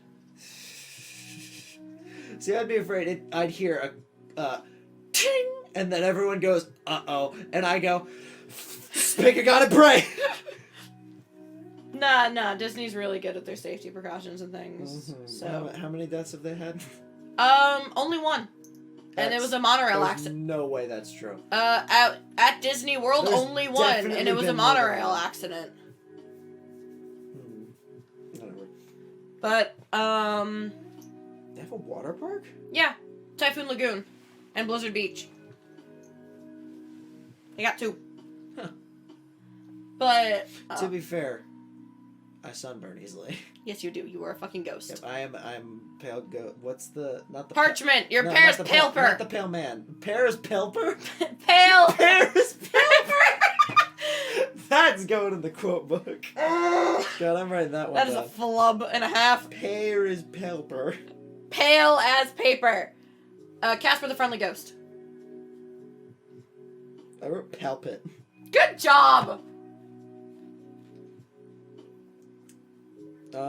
S1: See, I'd be afraid I'd hear a ting, and then everyone goes, uh-oh, and I go, Spigot gotta pray!
S2: Nah, Disney's really good at their safety precautions and things, so...
S1: How many deaths have they had?
S2: Only one. And it was a monorail
S1: There's
S2: accident.
S1: no way that's true.
S2: At Disney World,
S1: There's
S2: only one, and
S1: definitely
S2: it was a
S1: been more than
S2: monorail
S1: one.
S2: accident.
S1: Whatever.
S2: But,
S1: They have a water park?
S2: yeah. Typhoon Lagoon and Blizzard Beach. They got two.
S1: Huh.
S2: But,
S1: To be fair, I sunburn easily.
S2: yes, you do. You are a fucking ghost.
S1: Yep, I'm pale what's the, not the...
S2: Parchment! Your
S1: no,
S2: Paris
S1: not the pale-
S2: Palper!
S1: Not the pale man. Paris Pelper?
S2: Pale!
S1: Paris Pelper! That's going in the quote book. God, I'm writing that one
S2: That is a
S1: down.
S2: flub and a half.
S1: Paris Pelper.
S2: Pale as paper. Casper the Friendly Ghost.
S1: I wrote Palpit.
S2: Good job! You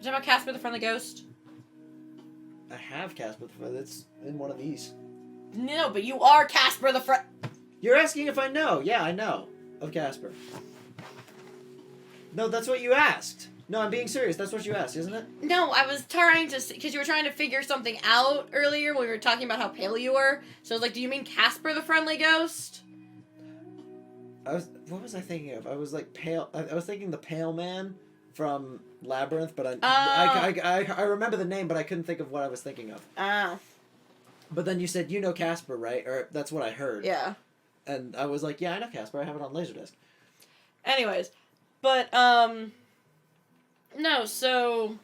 S2: talking about Casper the Friendly Ghost?
S1: I have Casper, but it's in one of these.
S2: No, but you are Casper the
S1: You're asking if I know. Yeah, I know of Casper. No, that's what you asked. No, I'm being serious. That's what you asked, isn't it?
S2: No, I was trying to, because you were trying to figure something out earlier when we were talking about how pale you were. So I was like, do you mean Casper the Friendly Ghost?
S1: What was I thinking of? I was like pale. I was thinking the Pale Man from Labyrinth, but
S2: Oh.
S1: I remember the name, but I couldn't think of what I was thinking of.
S2: Oh.
S1: But then you said you know Casper, right? Or that's what I heard.
S2: Yeah.
S1: And I was like, yeah, I know Casper. I have it on Laserdisc.
S2: Anyways, but no, so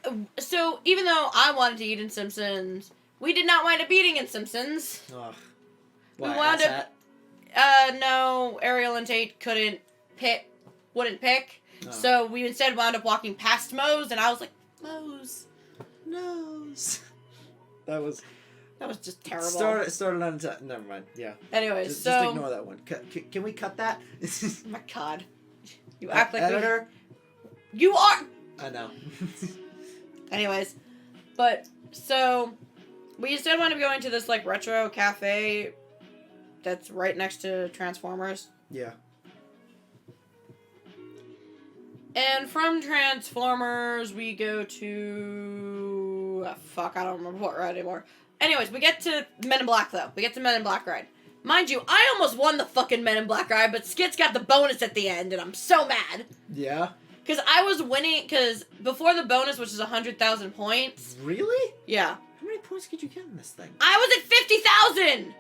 S2: even though I wanted to eat in Simpsons, we did not wind up eating in Simpsons.
S1: Ugh.
S2: We
S1: Why,
S2: wound
S1: asshat?
S2: up, no, Ariel and Tate wouldn't pick.
S1: Oh.
S2: So we instead wound up walking past Moe's, and I was like, Moe's.
S1: Nose. That was
S2: just terrible.
S1: Started on never mind. Yeah.
S2: Anyways,
S1: Just
S2: so
S1: ignore that one. Can we cut that?
S2: oh my God, you act like
S1: editor.
S2: You are.
S1: I know.
S2: Anyways, but so we instead wound up going to this like retro cafe that's right next to Transformers.
S1: Yeah.
S2: And from Transformers, we go to... fuck, I don't remember what ride anymore. Anyways, we get to Men in Black, though. We get to Men in Black ride. Mind you, I almost won the fucking Men in Black ride, but Skit's got the bonus at the end, and I'm so mad.
S1: Yeah?
S2: Because I was winning, because before the bonus, which is 100,000 points...
S1: Really?
S2: Yeah.
S1: How many points could you get in this thing?
S2: I was at 50,000!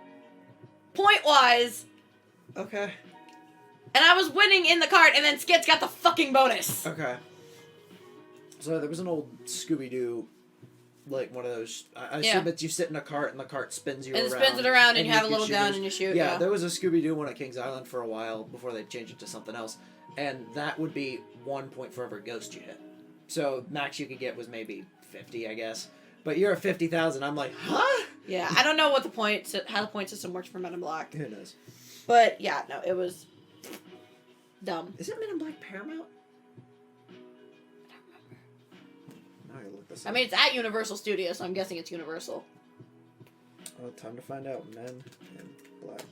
S2: Point-wise.
S1: Okay.
S2: And I was winning in the cart, and then Skit's got the fucking bonus.
S1: Okay. So there was an old Scooby-Doo, like one of those. I assume that you sit in a cart and the cart spins you
S2: and
S1: around.
S2: And it spins it around, and you have a
S1: can
S2: little
S1: shoot.
S2: gun and you shoot.
S1: Yeah, there was a Scooby-Doo one at Kings Island for a while before they changed it to something else. And that would be 1 point for every ghost you hit. So max you could get was maybe 50, I guess. But you're at 50,000. I'm like, huh?
S2: Yeah, I don't know what how the point system works for Men in Black.
S1: Who knows?
S2: But yeah, no, it was dumb.
S1: Is it Men in Black Paramount? I gotta look this up.
S2: I mean, it's at Universal Studios, so I'm guessing it's Universal.
S1: Oh, time to find out. Men in Black.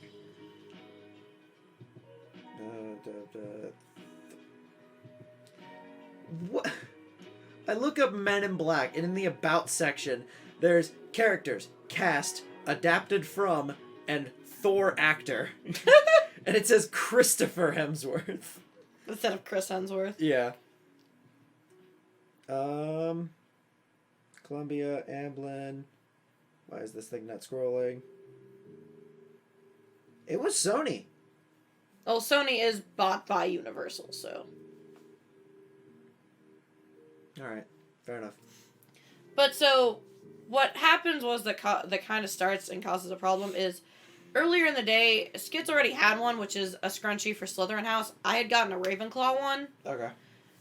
S1: What? I look up Men in Black, and in the About section, there's characters, cast, adapted from, and Thor actor. And it says Christopher Hemsworth.
S2: Instead of Chris Hemsworth.
S1: Yeah. Columbia, Amblin. Why is this thing not scrolling? It was Sony.
S2: Well, Sony is bought by Universal, so.
S1: Alright, fair enough.
S2: But so, what happens was that kind of starts and causes a problem is, earlier in the day, Skit's already had one, which is a scrunchie for Slytherin House. I had gotten a Ravenclaw one.
S1: Okay.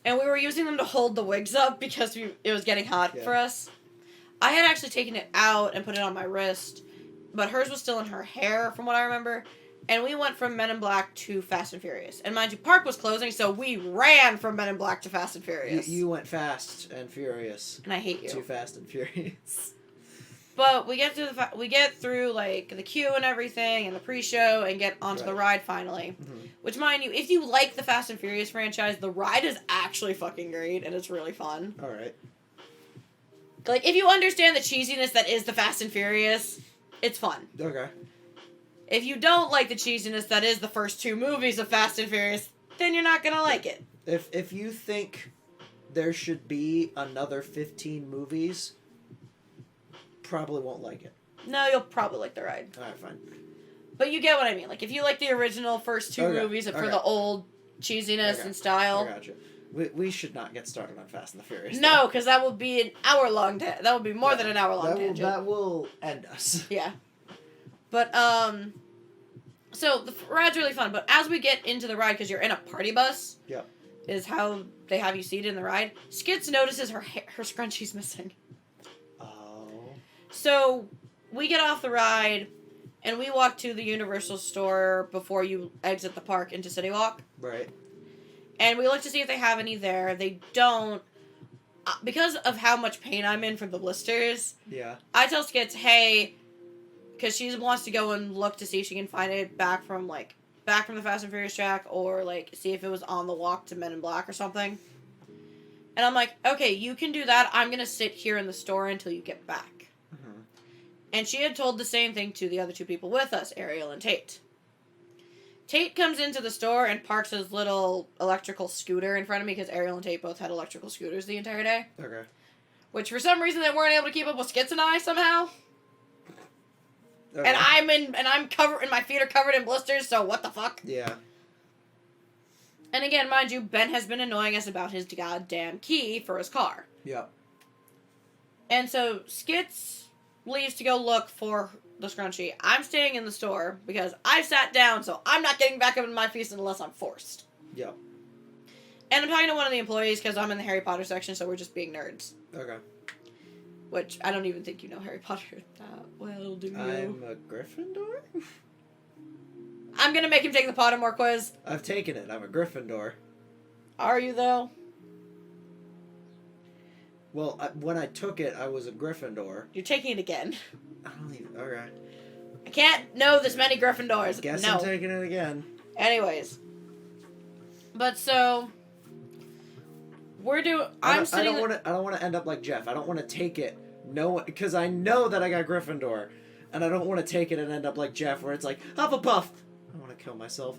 S2: And we were using them to hold the wigs up because it was getting hot for us. I had actually taken it out and put it on my wrist, but hers was still in her hair, from what I remember. And we went from Men in Black to Fast and Furious. And mind you, Park was closing, so we ran from Men in Black to Fast and Furious.
S1: You went Fast and Furious.
S2: And I hate you.
S1: Too Fast and Furious.
S2: But we get through like the queue and everything and the pre-show and get onto the ride finally. Mm-hmm. Which, mind you, if you like the Fast and Furious franchise, the ride is actually fucking great and it's really fun.
S1: All right.
S2: Like, if you understand the cheesiness that is the Fast and Furious, it's fun.
S1: Okay.
S2: If you don't like the cheesiness that is the first two movies of Fast and Furious, then you're not gonna like it.
S1: If you think there should be another 15 movies, probably won't like it.
S2: No, you'll probably like the ride.
S1: Alright, fine.
S2: But you get what I mean. Like, if you like the original first two movies for the old cheesiness and style.
S1: I gotcha. We should not get started on Fast and the Furious.
S2: No, because that will be an hour-long... that will be more than an hour-long tangent.
S1: That will end us.
S2: Yeah. But, so, the ride's really fun. But as we get into the ride, because you're in a party bus...
S1: Yep.
S2: Is how they have you seated in the ride. Skits notices her scrunchie's missing.
S1: Oh.
S2: So, we get off the ride, and we walk to the Universal store before you exit the park into City Walk.
S1: Right.
S2: And we look to see if they have any there. They don't. Because of how much pain I'm in from the blisters,
S1: yeah.
S2: I tell Skits, hey, because she wants to go and look to see if she can find it back back from the Fast and Furious track or, like, see if it was on the walk to Men in Black or something. And I'm like, okay, you can do that. I'm going to sit here in the store until you get back. Mm-hmm. And she had told the same thing to the other two people with us, Ariel and Tate. Tate comes into the store and parks his little electrical scooter in front of me because Ariel and Tate both had electrical scooters the entire day.
S1: Okay.
S2: Which, for some reason, they weren't able to keep up with Skits and I somehow. Okay. And I'm covered, and my feet are covered in blisters, so what the fuck?
S1: Yeah.
S2: And again, mind you, Ben has been annoying us about his goddamn key for his car.
S1: Yep.
S2: And so, Skits leaves to go look for the scrunchie. I'm staying in the store because I sat down, so I'm not getting back up in my feet unless I'm forced.
S1: Yep.
S2: And I'm talking to one of the employees because I'm in the Harry Potter section, so we're just being nerds.
S1: Okay.
S2: Which, I don't even think you know Harry Potter that well, do you?
S1: I'm a Gryffindor?
S2: I'm gonna make him take the Pottermore quiz.
S1: I've taken it. I'm a Gryffindor.
S2: Are you, though?
S1: Well, when I took it, I was a Gryffindor.
S2: You're taking it again.
S1: I don't even... Alright.
S2: I can't know this many Gryffindors.
S1: Guess
S2: no.
S1: I'm taking it again.
S2: Anyways. But so... We're doing... I don't
S1: want to end up like Jeff. I don't want to take it. No, because I know that I got Gryffindor. And I don't want to take it and end up like Jeff, where it's like, Hufflepuff! I want to kill myself.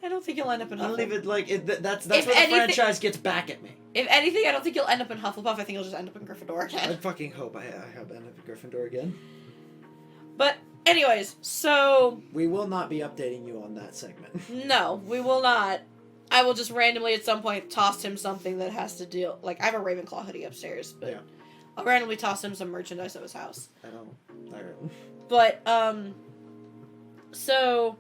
S2: I don't think you'll end up in Hufflepuff.
S1: I'll leave it like... That's where the franchise gets back at me.
S2: If anything, I don't think you'll end up in Hufflepuff. I think you'll just end up in Gryffindor again.
S1: I fucking hope I end up in Gryffindor again.
S2: But, anyways, so...
S1: We will not be updating you on that segment.
S2: No, we will not. I will just randomly at some point toss him something that has to deal... Like, I have a Ravenclaw hoodie upstairs, but yeah. I'll randomly toss him some merchandise at his house.
S1: I don't...
S2: But, so...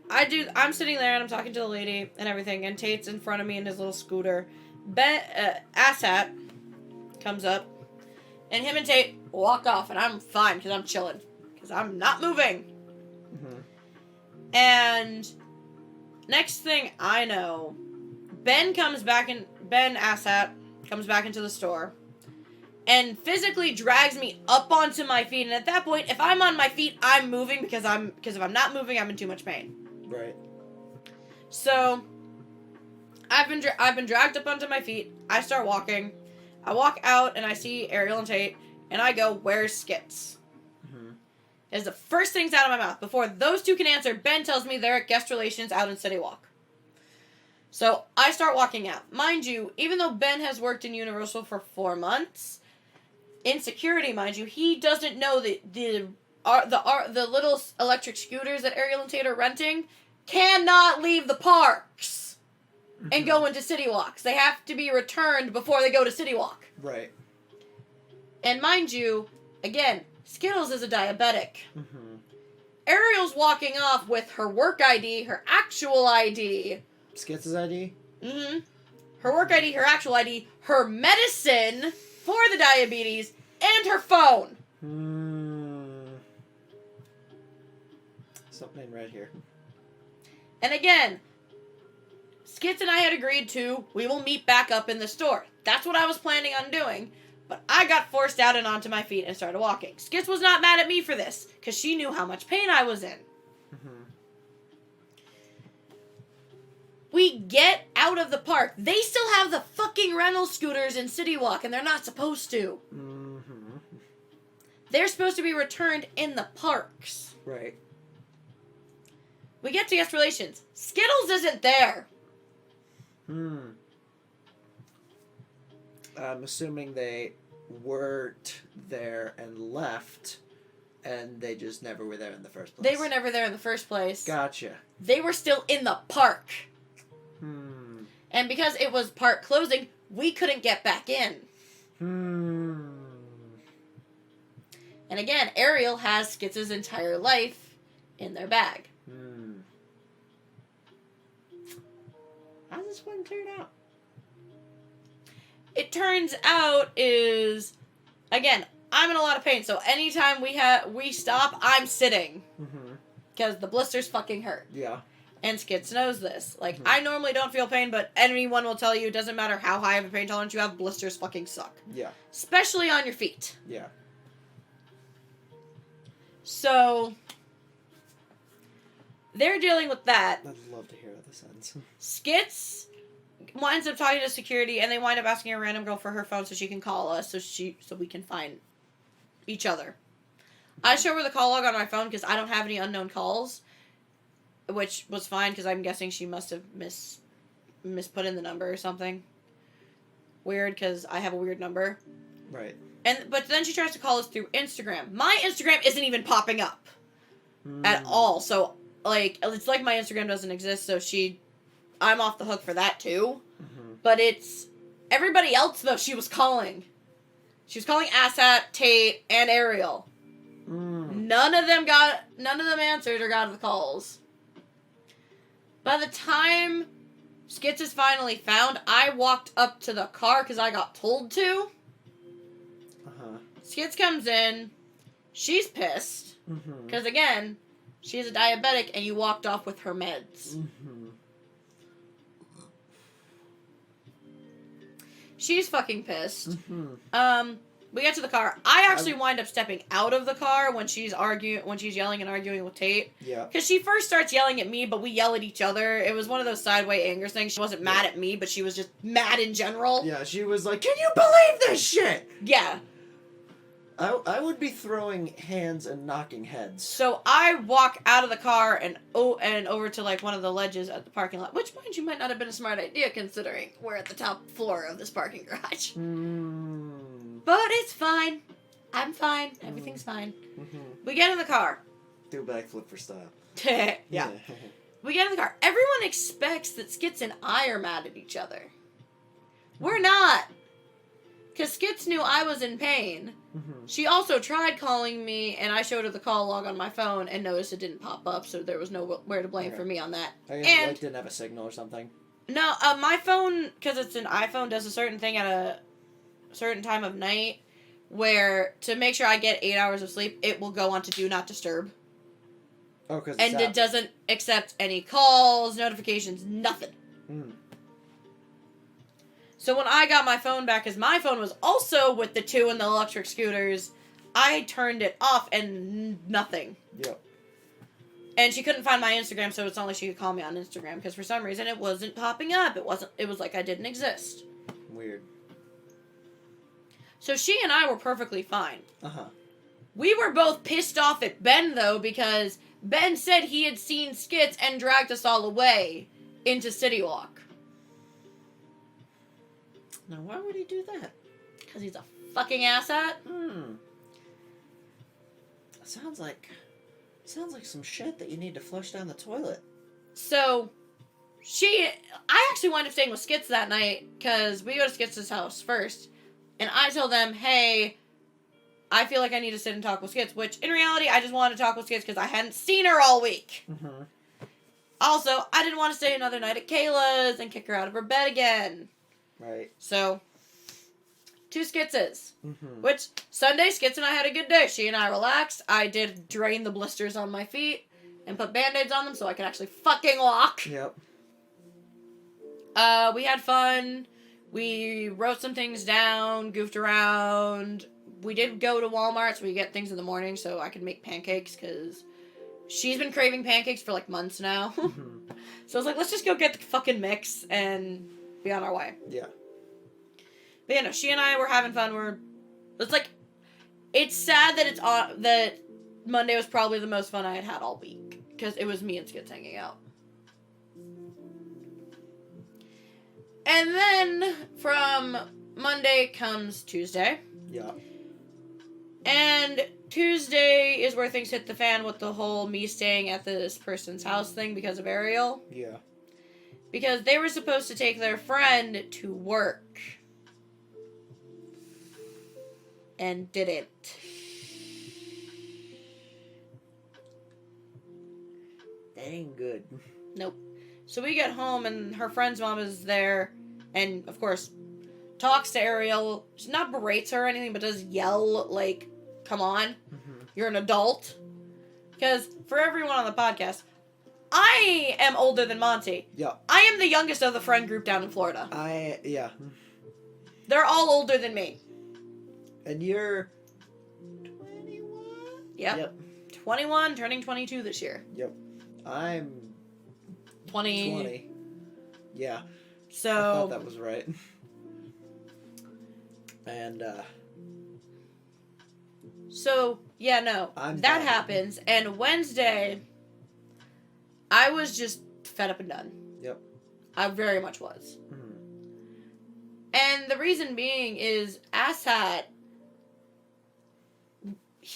S2: I'm sitting there and I'm talking to the lady and everything, and Tate's in front of me in his little scooter. Asshat comes up, and him and Tate walk off, and I'm fine because I'm chilling, because I'm not moving. Mm-hmm. And next thing I know, Ben Asshat comes back into the store, and physically drags me up onto my feet. And at that point, if I'm on my feet, I'm moving because if I'm not moving, I'm in too much pain.
S1: Right.
S2: So, I've been dragged up onto my feet. I start walking. I walk out and I see Ariel and Tate, and I go, "Where's Skits?" Mm-hmm. Is the first things out of my mouth. Before those two can answer, Ben tells me they're at guest relations out in City Walk. So I start walking out. Mind you, even though Ben has worked in Universal for 4 months, in security, mind you, he doesn't know that the little electric scooters that Ariel and Tate are renting cannot leave the parks and go into City Walks. They have to be returned before they go to City Walk.
S1: Right.
S2: And mind you, again, Skittles is a diabetic. Mm-hmm. Ariel's walking off with her work ID, her actual ID.
S1: Skits' ID?
S2: Mm-hmm. Her work ID, her actual ID, her medicine for the diabetes, and her phone.
S1: Something right here.
S2: And again, Skits and I had agreed to, we will meet back up in the store. That's what I was planning on doing. But I got forced out and onto my feet and started walking. Skits was not mad at me for this, because she knew how much pain I was in. Mm-hmm. We get out of the park. They still have the fucking rental scooters in City Walk, and they're not supposed to. Mm-hmm. They're supposed to be returned in the parks.
S1: Right.
S2: We get to guest relations. Skittles isn't there.
S1: I'm assuming they weren't there and left, and they just never were there in the first place.
S2: They were never there in the first place.
S1: Gotcha.
S2: They were still in the park. And because it was park closing, we couldn't get back in. And again, Ariel has Skits' entire life in their bag. How's this one turn out? It turns out is, again, I'm in a lot of pain, so anytime we stop, I'm sitting. Because the blisters fucking hurt.
S1: Yeah.
S2: And Skits knows this. Like, I normally don't feel pain, but anyone will tell you, it doesn't matter how high of a pain tolerance you have, blisters fucking suck.
S1: Yeah.
S2: Especially on your feet.
S1: Yeah.
S2: So, they're dealing with that.
S1: I'd love to hear how this ends.
S2: Skits winds up talking to security, and they wind up asking a random girl for her phone so she can call us, so we can find each other. I show her the call log on my phone because I don't have any unknown calls, which was fine because I'm guessing she must have misput in the number or something. Weird because I have a weird number.
S1: Right.
S2: But then she tries to call us through Instagram. My Instagram isn't even popping up at all. So like it's like my Instagram doesn't exist. So I'm off the hook for that too. Mm-hmm. But it's everybody else though. She was calling. She was calling Assat, Tate, and Ariel. None of them answered or got the calls. By the time Skits is finally found, I walked up to the car because I got told to. Skits comes in. She's pissed. Because, again, she's a diabetic and you walked off with her meds. She's fucking pissed. We get to the car. I actually wind up stepping out of the car when she's yelling and arguing with Tate. Yeah. Because she first starts yelling at me, but we yell at each other. It was one of those sideway anger things. She wasn't mad at me, but she was just mad in general.
S1: Yeah, she was like, "Can you believe this shit?"
S2: Yeah.
S1: I would be throwing hands and knocking heads.
S2: So I walk out of the car and over to like one of the ledges at the parking lot, which mind you might not have been a smart idea considering we're at the top floor of this parking garage. But it's fine. I'm fine. Everything's fine. We get in the car.
S1: Do a backflip for style.
S2: Yeah. We get in the car. Everyone expects that Skits and I are mad at each other. We're not. Because Skits knew I was in pain. She also tried calling me, and I showed her the call log on my phone and noticed it didn't pop up, so there was nowhere to blame for me on that.
S1: I guess like, didn't have a signal or something.
S2: No, my phone, because it's an iPhone, does a certain thing at a certain time of night where to make sure I get 8 hours of sleep, it will go on to Do Not Disturb.
S1: Oh, because
S2: and it doesn't accept any calls, notifications, nothing. So when I got my phone back, because my phone was also with the two in the electric scooters, I turned it off and nothing. Yep. And she couldn't find my Instagram, so it's not like she could call me on Instagram, because for some reason it wasn't popping up. It was like I didn't exist.
S1: Weird.
S2: So she and I were perfectly fine. We were both pissed off at Ben, though, because Ben said he had seen Skits and dragged us all away into City Walk.
S1: Now, why would he do that?
S2: Because he's a fucking asshat.
S1: Sounds like some shit that you need to flush down the toilet.
S2: So, I actually wound up staying with Skits that night, because we go to Skits' house first, and I tell them, hey, I feel like I need to sit and talk with Skits, which, in reality, I just wanted to talk with Skits because I hadn't seen her all week. Also, I didn't want to stay another night at Kayla's and kick her out of her bed again.
S1: Right.
S2: So, 2 Skitses. Which, Sunday, Skits and I had a good day. She and I relaxed. I did drain the blisters on my feet and put Band-Aids on them so I could actually fucking walk.
S1: Yep.
S2: We had fun. We wrote some things down, goofed around. We did go to Walmart so we get things in the morning so I could make pancakes because she's been craving pancakes for like months now. So I was like, let's just go get the fucking mix and be on our way.
S1: Yeah.
S2: But no, she and I were having fun. It's sad that that Monday was probably the most fun I had all week because it was me and Skits hanging out. And then from Monday comes Tuesday.
S1: Yeah.
S2: And Tuesday is where things hit the fan with the whole me staying at this person's house thing because of Ariel.
S1: Yeah.
S2: Because they were supposed to take their friend to work. And didn't.
S1: That ain't good.
S2: Nope. So we get home and her friend's mom is there and, of course, talks to Ariel. She not berates her or anything, but does yell, like, come on, you're an adult. Because for everyone on the podcast, I am older than Monty.
S1: Yeah.
S2: I am the youngest of the friend group down in Florida.
S1: Yeah.
S2: They're all older than me.
S1: And you're 21?
S2: Yep. 21, turning 22 this year.
S1: Yep. I'm 20. Yeah.
S2: So
S1: I thought that was right. And,
S2: So, yeah, no.
S1: I'm
S2: that
S1: done.
S2: happens. And Wednesday, I was just fed up and done.
S1: Yep.
S2: I very much was.
S1: Mhm.
S2: And the reason being is Asshat.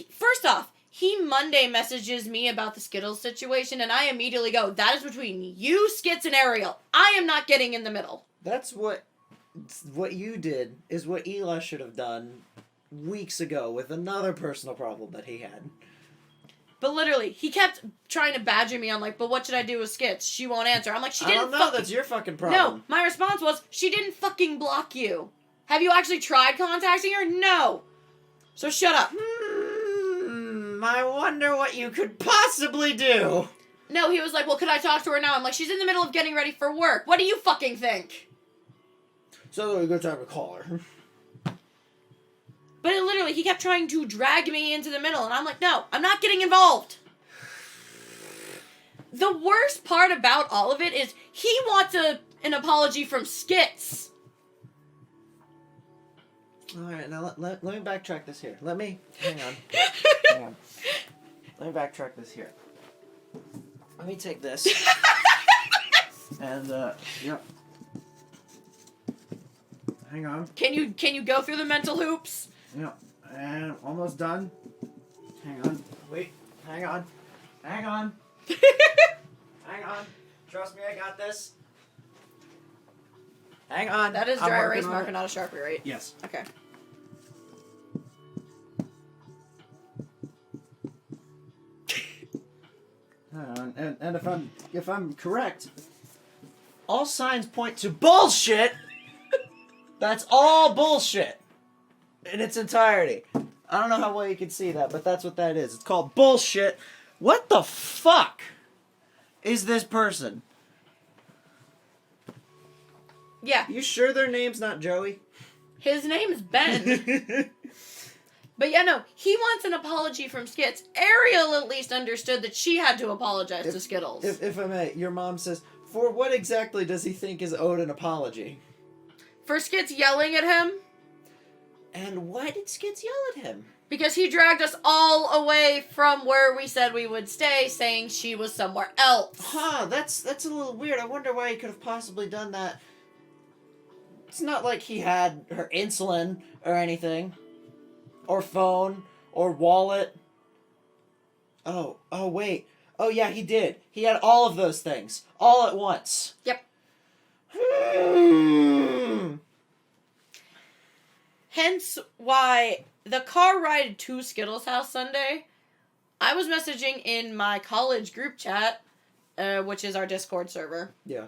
S2: First off, he Monday messages me about the Skittles situation, and I immediately go, that is between you, Skits, and Ariel. I am not getting in the middle.
S1: That's what you did is what Eli should have done weeks ago with another personal problem that he had.
S2: But literally, he kept trying to badger me on, like, but what should I do with Skits? She won't answer. I'm like, she didn't
S1: I don't know, that's your fucking problem.
S2: No, my response was, she didn't fucking block you. Have you actually tried contacting her? No. So shut up.
S1: I wonder what you could possibly do.
S2: No, he was like, well, could I talk to her now? I'm like, she's in the middle of getting ready for work. What do you fucking think?
S1: So that a good time to call her.
S2: But literally, he kept trying to drag me into the middle, and I'm like, no, I'm not getting involved. The worst part about all of it is he wants an apology from Skits.
S1: Alright, now let me backtrack this here. Hang on. Hang on. Let me backtrack this here. Let me take this. And, yep. Hang on.
S2: Can you go through the mental hoops?
S1: Yep. And almost done. Hang on. Wait. Hang on. Hang on. Hang on. Trust me, I got this. Hang on.
S2: That is
S1: I'm
S2: dry
S1: working
S2: erase
S1: on
S2: marker,
S1: it.
S2: not a Sharpie, right?
S1: Yes.
S2: Okay.
S1: And if I'm correct, all signs point to bullshit. That's all bullshit in its entirety. I don't know how well you can see that, but that's what that is. It's called bullshit. What the fuck is this person?
S2: Yeah.
S1: You sure their name's not Joey?
S2: His name's Ben. But yeah, no, he wants an apology from Skits. Ariel at least understood that she had to apologize to Skittles.
S1: If I may, your mom says, for what exactly does he think is owed an apology?
S2: For Skits yelling at him.
S1: And why did Skits yell at him?
S2: Because he dragged us all away from where we said we would stay, saying she was somewhere else.
S1: Huh, that's a little weird. I wonder why he could have possibly done that. It's not like he had her insulin or anything. Or phone. Or wallet. Oh, wait. Oh, yeah, he did. He had all of those things. All at once.
S2: Yep. Hence why the car ride to Skittles' house Sunday, I was messaging in my college group chat, which is our Discord server.
S1: Yeah.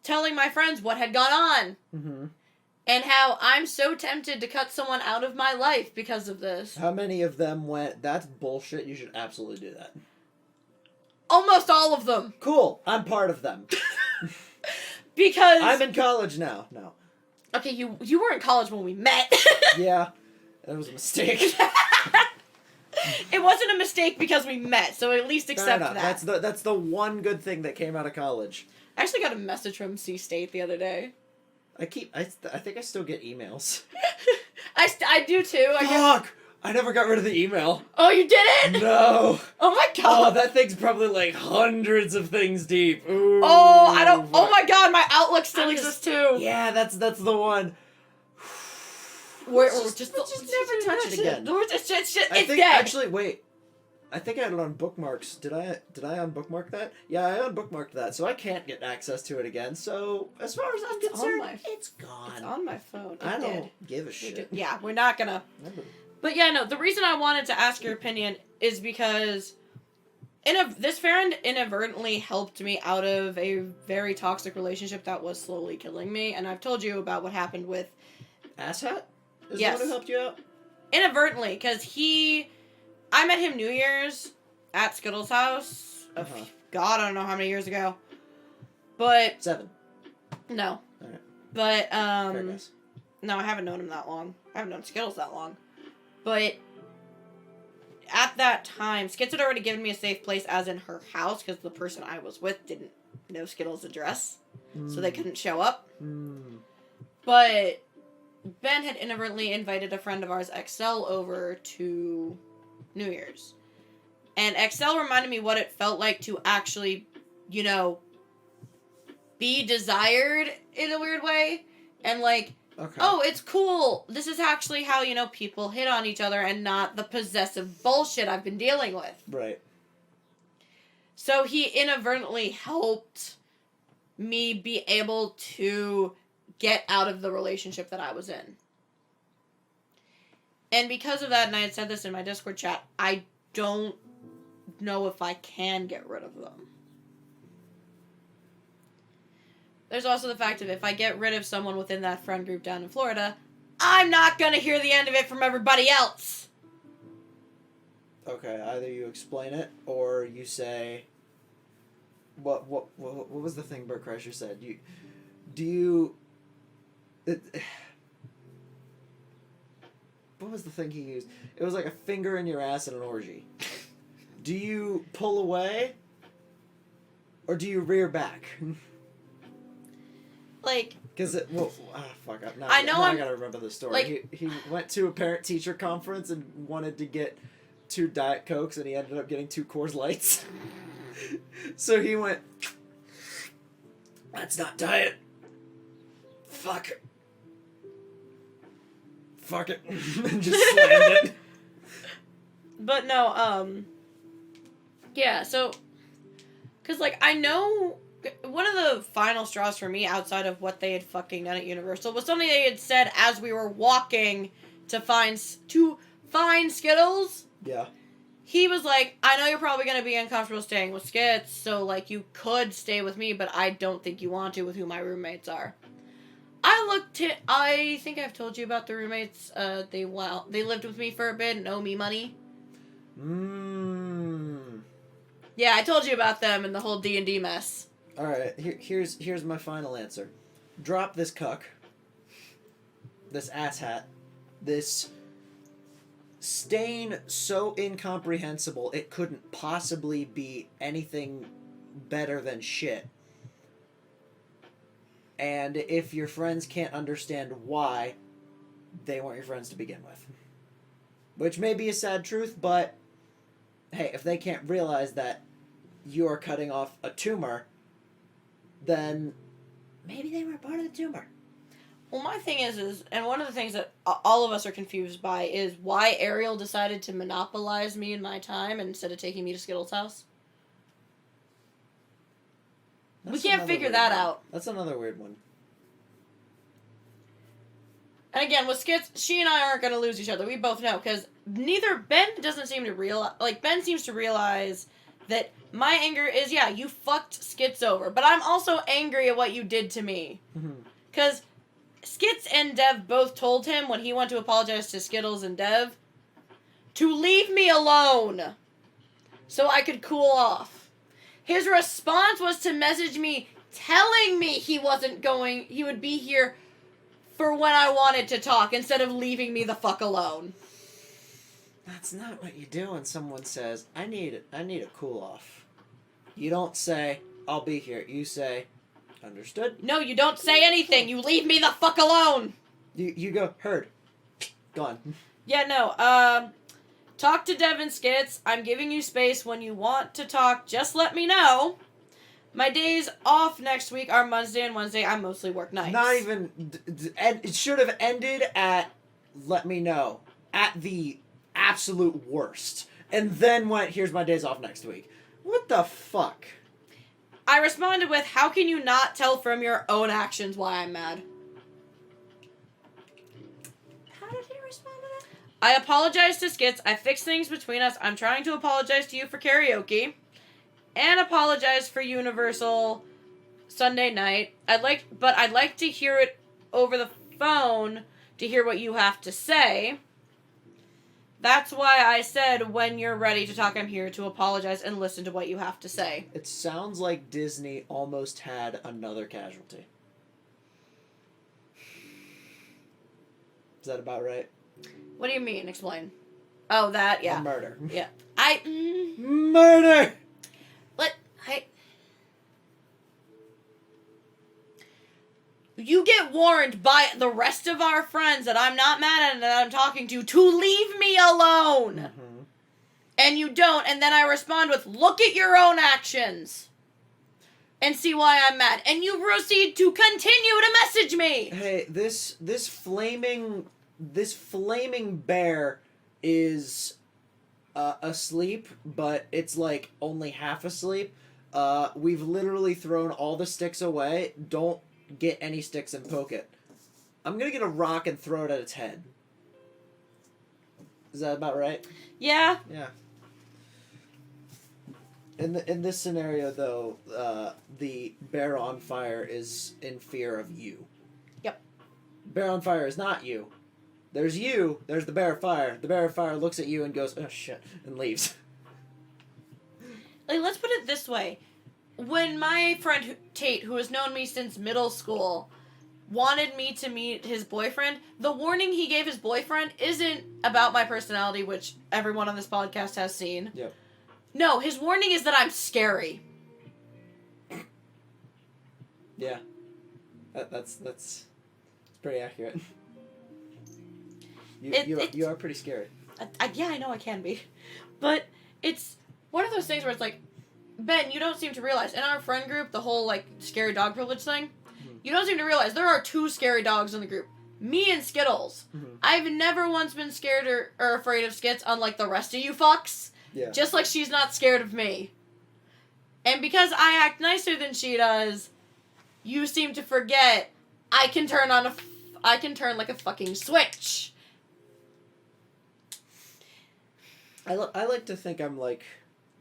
S2: Telling my friends what had gone on.
S1: Mm-hmm.
S2: And how I'm so tempted to cut someone out of my life because of this.
S1: How many of them went, that's bullshit, you should absolutely do that?
S2: Almost all of them.
S1: Cool, I'm part of them.
S2: Because...
S1: I'm in college now. No.
S2: Okay, you were in college when we met.
S1: Yeah, that was a mistake.
S2: It wasn't a mistake because we met, so at least accept that.
S1: That's the one good thing that came out of college.
S2: I actually got a message from C-State the other day.
S1: I think I still get emails.
S2: I do too.
S1: Fuck! I never got rid of the email.
S2: Oh, you didn't?
S1: No.
S2: Oh my god.
S1: Oh, that thing's probably like hundreds of things deep. Ooh,
S2: oh, I don't. Oh my god, my Outlook still exists too.
S1: Yeah, that's the one.
S2: Let's
S1: just never touch it again.
S2: It's
S1: I think
S2: dead.
S1: actually, wait. I think I had it on bookmarks. Did I unbookmark that? Yeah, I unbookmarked that, so I can't get access to it again. So as far as I'm concerned, it's gone.
S2: It's on my phone.
S1: I don't give a shit.
S2: Yeah, we're not gonna. But yeah, no. The reason I wanted to ask your opinion is because this friend inadvertently helped me out of a very toxic relationship that was slowly killing me, and I've told you about what happened with
S1: Asshat? Is
S2: yes.
S1: the one who helped you out?
S2: Inadvertently, because I met him New Year's at Skittles' house. God, I don't know how many years ago. But
S1: 7.
S2: No.
S1: Alright.
S2: But
S1: Fair guess.
S2: no, I haven't known him that long. I haven't known Skittles that long. But at that time, Skits had already given me a safe place, as in her house, because the person I was with didn't know Skittles' address, so they couldn't show up. But Ben had inadvertently invited a friend of ours, Excel, over to New Year's. And Excel reminded me what it felt like to actually, you know, be desired in a weird way. And like, oh, it's cool. This is actually how, you know, people hit on each other and not the possessive bullshit I've been dealing with.
S1: Right.
S2: So he inadvertently helped me be able to get out of the relationship that I was in. And because of that, and I had said this in my Discord chat, I don't know if I can get rid of them. There's also the fact of if I get rid of someone within that friend group down in Florida, I'm not going to hear the end of it from everybody else.
S1: Okay, either you explain it or you say, what was the thing Bert Kreischer said? What was the thing he used? It was like a finger in your ass in an orgy. Do you pull away or do you rear back?
S2: Like,
S1: because fuck up.
S2: I
S1: gotta remember the story.
S2: Like,
S1: he went to a parent-teacher conference and wanted to get 2 Diet Cokes, and he ended up getting 2 Coors Lights. So he went, "That's not diet. Fuck it," and just slammed it.
S2: But no, yeah. So, because like I know. One of the final straws for me, outside of what they had fucking done at Universal, was something they had said as we were walking to find Skittles.
S1: Yeah.
S2: He was like, I know you're probably going to be uncomfortable staying with Skits, so, like, you could stay with me, but I don't think you want to with who my roommates are. I think I've told you about the roommates. They lived with me for a bit and owe me money. Yeah, I told you about them and the whole D&D mess.
S1: Alright, here's my final answer. Drop this cuck. This asshat. This stain so incomprehensible it couldn't possibly be anything better than shit. And if your friends can't understand why, they weren't your friends to begin with. Which may be a sad truth, but hey, if they can't realize that you are cutting off a tumor, then maybe they were part of the tumor.
S2: Well, my thing is, and one of the things that all of us are confused by is why Ariel decided to monopolize me and my time instead of taking me to Skittles' house. We can't figure that out.
S1: That's another weird one.
S2: And again, with Skits, she and I aren't going to lose each other. We both know, because Ben doesn't seem to realize, like, Ben seems to realize that my anger is, yeah, you fucked Skits over, but I'm also angry at what you did to me. Because Skits and Dev both told him when he went to apologize to Skittles and Dev to leave me alone so I could cool off. His response was to message me telling me he would be here for when I wanted to talk instead of leaving me the fuck alone.
S1: That's not what you do when someone says, I need a cool off. You don't say, I'll be here. You say, understood?
S2: No, you don't say anything. You leave me the fuck alone.
S1: You go, heard. Gone.
S2: Yeah, no, talk to Devin Skits. I'm giving you space when you want to talk. Just let me know. My days off next week are Monday and Wednesday. I mostly work nights.
S1: Not even, it should have ended at, let me know, at the absolute worst. And then went, here's my days off next week. What the fuck?
S2: I responded with, how can you not tell from your own actions why I'm mad?
S1: How did he respond to that?
S2: I apologize to Skits. I fixed things between us. I'm trying to apologize to you for karaoke. And apologize for Universal Sunday night. I'd like to hear it over the phone to hear what you have to say. That's why I said, when you're ready to talk, I'm here to apologize and listen to what you have to say.
S1: It sounds like Disney almost had another casualty. Is that about right?
S2: What do you mean? Explain. Oh, that, yeah.
S1: A murder.
S2: Yeah.
S1: Murder!
S2: You get warned by the rest of our friends that I'm not mad at and that I'm talking to leave me alone.
S1: Mm-hmm.
S2: And you don't, and then I respond with, look at your own actions. And see why I'm mad. And you proceed to continue to message me.
S1: Hey, this flaming bear is asleep, but it's like only half asleep. We've literally thrown all the sticks away. Don't get any sticks and poke it. I'm gonna get a rock and throw it at its head. Is that about right?
S2: Yeah.
S1: Yeah. In this scenario, though, the bear on fire is in fear of you.
S2: Yep.
S1: Bear on fire is not you. There's you. There's the bear of fire. The bear of fire looks at you and goes, "Oh shit," and leaves.
S2: Like, let's put it this way. When my friend Tate, who has known me since middle school, wanted me to meet his boyfriend, the warning he gave his boyfriend isn't about my personality, which everyone on this podcast has seen.
S1: Yep.
S2: No, his warning is that I'm scary.
S1: Yeah. That's pretty accurate. You are pretty scary.
S2: Yeah, I know I can be. But it's one of those things where it's like, Ben, you don't seem to realize, in our friend group, the whole, like, scary dog privilege thing, you don't seem to realize there are 2 scary dogs in the group. Me and Skittles.
S1: Mm-hmm.
S2: I've never once been scared or afraid of Skits, unlike the rest of you fucks.
S1: Yeah.
S2: Just like she's not scared of me. And because I act nicer than she does, you seem to forget I can turn like a fucking switch.
S1: I like to think I'm like,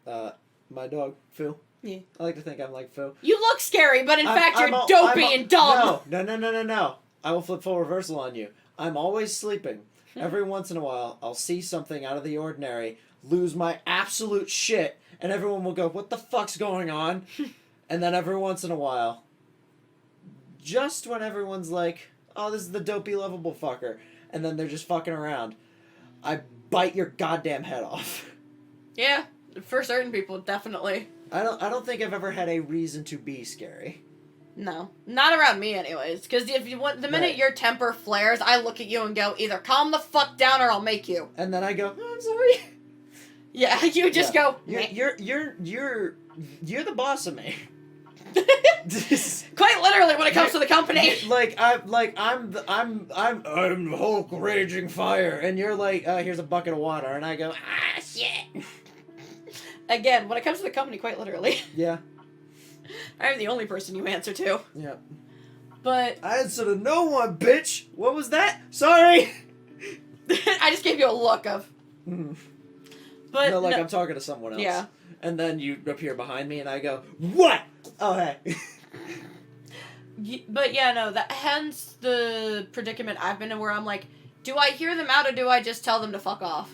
S1: my dog, Phil.
S2: Yeah.
S1: I like to think I'm like Phil.
S2: You look scary, but in fact you're dopey and dumb.
S1: No. I will flip full reversal on you. I'm always sleeping. Every once in a while, I'll see something out of the ordinary, lose my absolute shit, and everyone will go, "What the fuck's going on?" And then every once in a while, just when everyone's like, "Oh, this is the dopey, lovable fucker," and then they're just fucking around, I bite your goddamn head off.
S2: Yeah, for certain people, definitely.
S1: I don't think I've ever had a reason to be scary.
S2: No, not around me, anyways. Because if you want, the minute your temper flares, I look at you and go, either calm the fuck down or I'll make you.
S1: And then I go, "Oh, I'm sorry."
S2: Yeah, you just go.
S1: You're the boss of me.
S2: Quite literally, when it comes to the company.
S1: I'm Hulk raging fire, and you're like, here's a bucket of water, and I go, ah, shit.
S2: Again, when it comes to the company, quite literally.
S1: Yeah.
S2: I'm the only person you answer to.
S1: Yeah.
S2: But
S1: I answer to no one, bitch. What was that? Sorry.
S2: I just gave you a look of.
S1: Mm.
S2: But
S1: no, I'm talking to someone else.
S2: Yeah.
S1: And then you appear behind me, and I go, what? Oh, hey.
S2: But yeah, no, hence the predicament I've been in where I'm like, do I hear them out or do I just tell them to fuck off?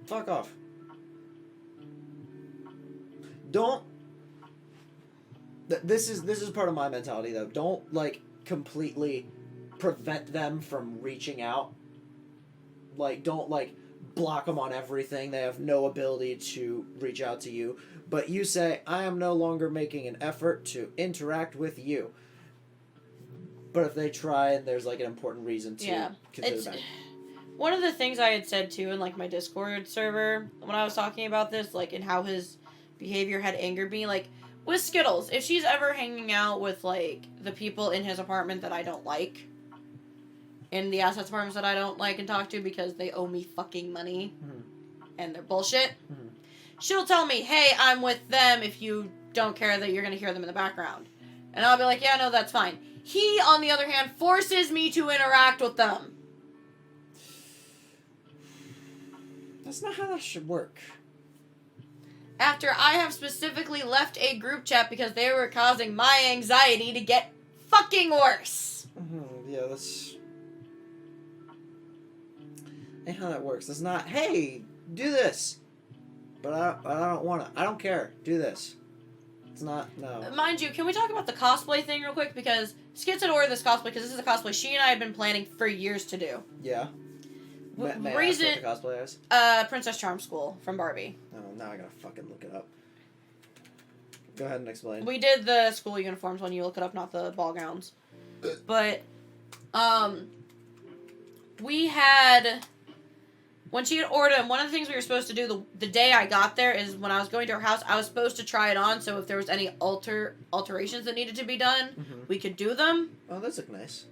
S1: Fuck off. Don't. This is part of my mentality, though. Don't, completely prevent them from reaching out. Don't, block them on everything. They have no ability to reach out to you. But you say, I am no longer making an effort to interact with you. But if they try and there's, an important reason to consider that.
S2: One of the things I had said, too, in, my Discord server, when I was talking about this, and how his behavior had angered me, with Skittles, if she's ever hanging out with, the people in his apartment that I don't like, in the assets apartments that I don't like and talk to because they owe me fucking money, and they're bullshit, she'll tell me, hey, I'm with them if you don't care that you're going to hear them in the background. And I'll be like, yeah, no, that's fine. He, on the other hand, forces me to interact with them.
S1: That's not how that should work.
S2: After I have specifically left a group chat because they were causing my anxiety to get fucking worse.
S1: Yeah, that's... ain't how that works. That's not, hey, do this. But I don't want to. I don't care. Do this. It's not, no.
S2: Mind you, can we talk about the cosplay thing real quick? Because Skits had ordered this cosplay because this is a cosplay she and I had been planning for years to do.
S1: Yeah. May I ask
S2: reason
S1: what the cosplay is?
S2: Princess Charm School from Barbie.
S1: Oh, now I gotta fucking look it up. Go ahead and explain.
S2: We did the school uniforms when you look it up, not the ball gowns. But we had, when she had ordered them, one of the things we were supposed to do the day I got there is when I was going to her house, I was supposed to try it on, so if there was any alterations that needed to be done, we could do them.
S1: Oh, those look nice.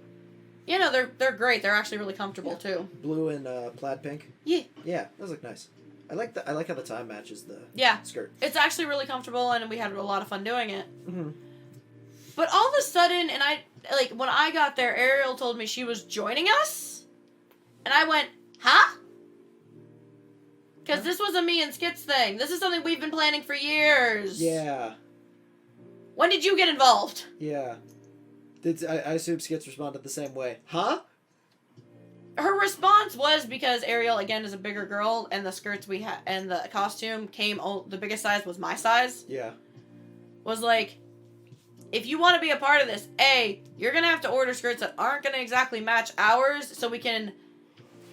S2: Yeah, no, they're great. They're actually really comfortable too.
S1: Blue and plaid pink.
S2: Yeah.
S1: Yeah, those look nice. I like how the tie matches the skirt.
S2: It's actually really comfortable, and we had a lot of fun doing it.
S1: Mm-hmm.
S2: But all of a sudden, and when I got there, Ariel told me she was joining us, and I went, huh? Because this was a me and Skits thing. This is something we've been planning for years.
S1: Yeah.
S2: When did you get involved?
S1: Yeah. I assume Skits responded the same way. Huh?
S2: Her response was because Ariel, again, is a bigger girl, and the skirts we had, and the costume the biggest size was my size.
S1: Yeah.
S2: Was like, if you want to be a part of this, you're going to have to order skirts that aren't going to exactly match ours, so we can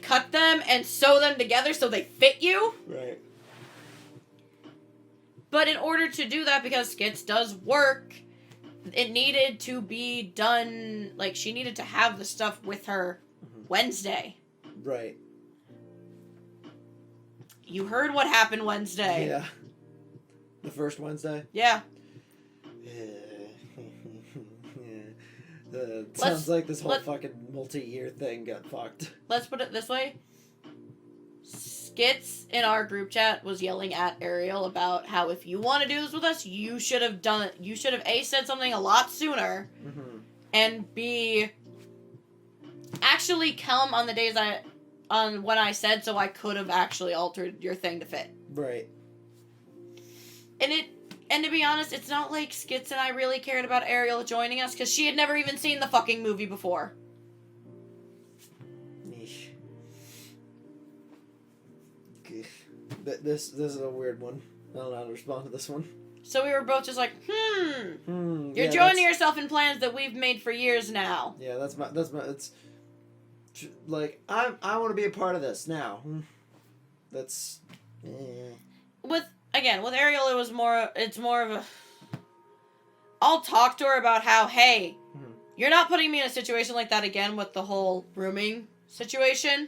S2: cut them and sew them together so they fit you.
S1: Right.
S2: But in order to do that, because Skits does work, it needed to be done, like, she needed to have the stuff with her Wednesday.
S1: Right.
S2: You heard what happened Wednesday.
S1: Yeah. The first Wednesday?
S2: Yeah.
S1: Sounds like this whole fucking multi-year thing got fucked.
S2: Let's put it this way. Skits in our group chat was yelling at Ariel about how if you want to do this with us, you should have done it. You should have A, said something a lot sooner, and B, actually come on the days when I said so I could have actually altered your thing to fit.
S1: Right.
S2: And to be honest, it's not like Skits and I really cared about Ariel joining us, because she had never even seen the fucking movie before.
S1: This is a weird one. I don't know how to respond to this one.
S2: So we were both just like, you're joining yourself in plans that we've made for years now.
S1: Yeah, that's my, it's, like, I want to be a part of this now. That's,
S2: With Ariel, it's more of a, I'll talk to her about how, hey, you're not putting me in a situation like that again with the whole rooming situation.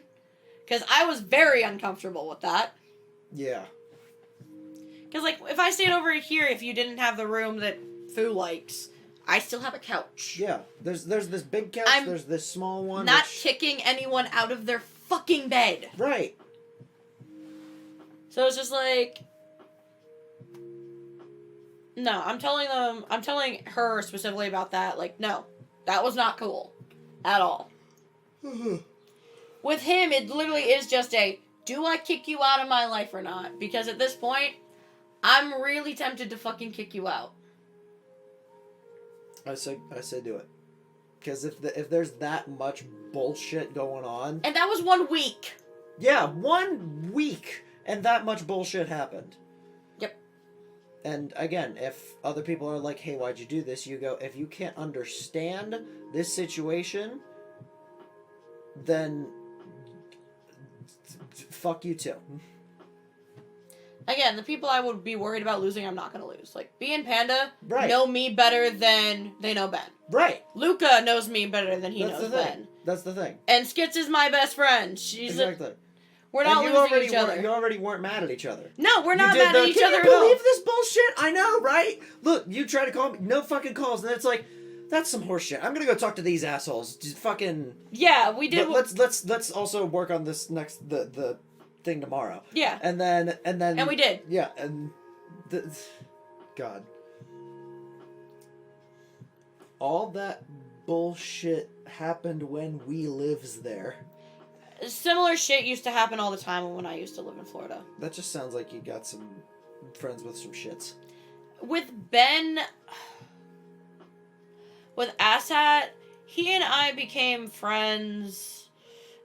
S2: Because I was very uncomfortable with that.
S1: Yeah.
S2: Because, like, if I stayed over here, if you didn't have the room that Fu likes, I still have a couch.
S1: Yeah. There's this big couch, there's this small one.
S2: Not kicking anyone out of their fucking bed.
S1: Right.
S2: So it's just like, no, I'm telling her specifically about that, like, no, that was not cool. At all. With him, it literally is just do I kick you out of my life or not? Because at this point, I'm really tempted to fucking kick you out.
S1: I say do it. Because if there's that much bullshit going on...
S2: And that was 1 week.
S1: Yeah, 1 week. And that much bullshit happened.
S2: Yep.
S1: And again, if other people are like, hey, why'd you do this? You go, if you can't understand this situation, then fuck you too.
S2: Again, the people I would be worried about losing, I'm not going to lose. Like, B and Panda
S1: Right.
S2: know me better than they know Ben.
S1: Right.
S2: Luca knows me better than he knows Ben.
S1: That's the thing.
S2: And Skits is my best friend.
S1: Exactly.
S2: We're not losing each other.
S1: You already weren't mad at each other.
S2: No, we're not mad at each other at all.
S1: Can you believe this bullshit? I know, right? Look, you try to call me, no fucking calls, and then it's like, that's some horse shit. I'm gonna go talk to these assholes. Just fucking.
S2: Yeah, we did.
S1: Let's also work on this next the thing tomorrow.
S2: Yeah.
S1: And then.
S2: And we did.
S1: Yeah, and God. All that bullshit happened when we lives there.
S2: Similar shit used to happen all the time when I used to live in Florida.
S1: That just sounds like you got some friends with some shits.
S2: With Ben, with Asshat, he and I became friends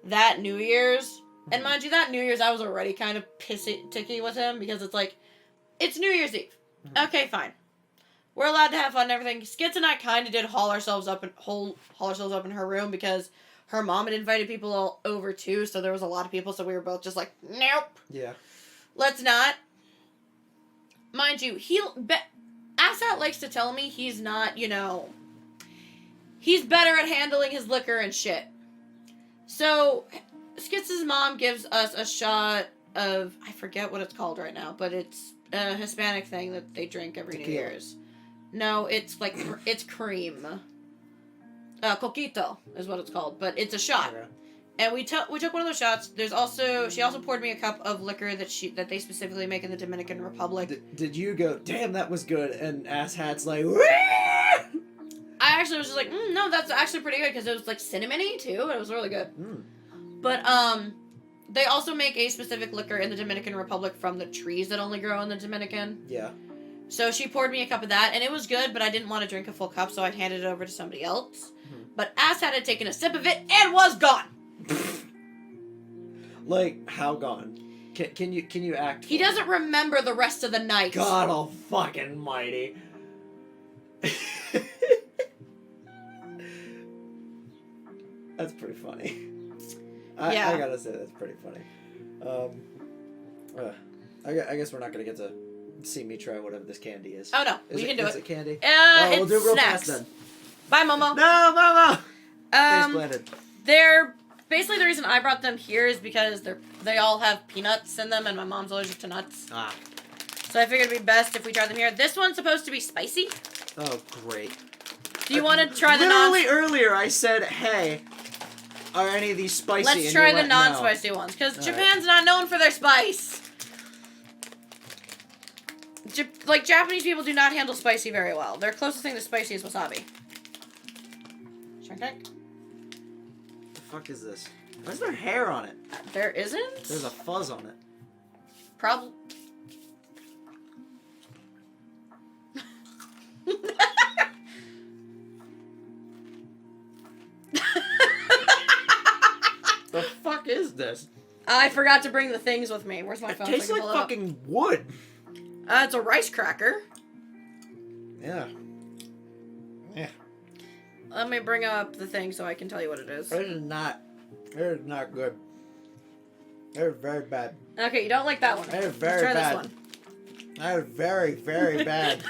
S2: that New Year's. And mind you, that New Year's I was already kind of ticky with him because it's like, it's New Year's Eve. Mm-hmm. Okay, fine. We're allowed to have fun and everything. Skits and I kind of did haul ourselves up in her room because her mom had invited people all over too, so there was a lot of people, so we were both just like, nope.
S1: Yeah.
S2: Let's not. Mind you, Asshat likes to tell me he's not, he's better at handling his liquor and shit. So, Skitz's mom gives us a shot of, I forget what it's called right now, but it's a Hispanic thing that they drink every New Year's. No, it's like, it's cream. Coquito is what it's called, but it's a shot. Okay. And we took one of those shots. She also poured me a cup of liquor that they specifically make in the Dominican Republic.
S1: Did you go, damn, that was good, and Asshat's like, Wah!
S2: I actually was just like, no, that's actually pretty good, because it was like cinnamony too. It was really good. But they also make a specific liquor in the Dominican Republic from the trees that only grow in the Dominican.
S1: Yeah.
S2: So she poured me a cup of that, and it was good, but I didn't want to drink a full cup, so I handed it over to somebody else. But Asshat had taken a sip of it and was gone.
S1: Like, how gone? Can you act?
S2: He doesn't remember the rest of the night.
S1: God all fucking mighty. That's pretty funny. I gotta say that's pretty funny. I guess we're not gonna get to see me try whatever this candy is.
S2: Oh no, we can do it.
S1: Is it candy?
S2: We'll
S1: do it real
S2: snacks.
S1: fast then.
S2: Bye, Momo.
S1: No, Momo. Face planted.
S2: They're basically, the reason I brought them here is because they all have peanuts in them, and my mom's allergic to nuts. So I figured it'd be best if we try them here. This one's supposed to be spicy.
S1: Oh, great.
S2: Do you want to try the
S1: Literally earlier I said, hey, are any of these spicy?
S2: Let's try the non-spicy ones, because Japan's not known for their spice. Japanese people do not handle spicy very well. Their closest thing to spicy is wasabi. Shark Tank?
S1: The fuck is this? Why is there hair on it?
S2: There isn't?
S1: There's a fuzz on it.
S2: Probably.
S1: The fuck is this?
S2: I forgot to bring the things with me. Where's my phone?
S1: It tastes like fucking wood.
S2: It's a rice cracker.
S1: Yeah. Yeah.
S2: Let me bring up the thing so I can tell you what it is.
S1: It is not good. They're very bad.
S2: Okay, you don't like that one.
S1: They're very
S2: Let's try
S1: bad.
S2: this one.
S1: That is very, very bad.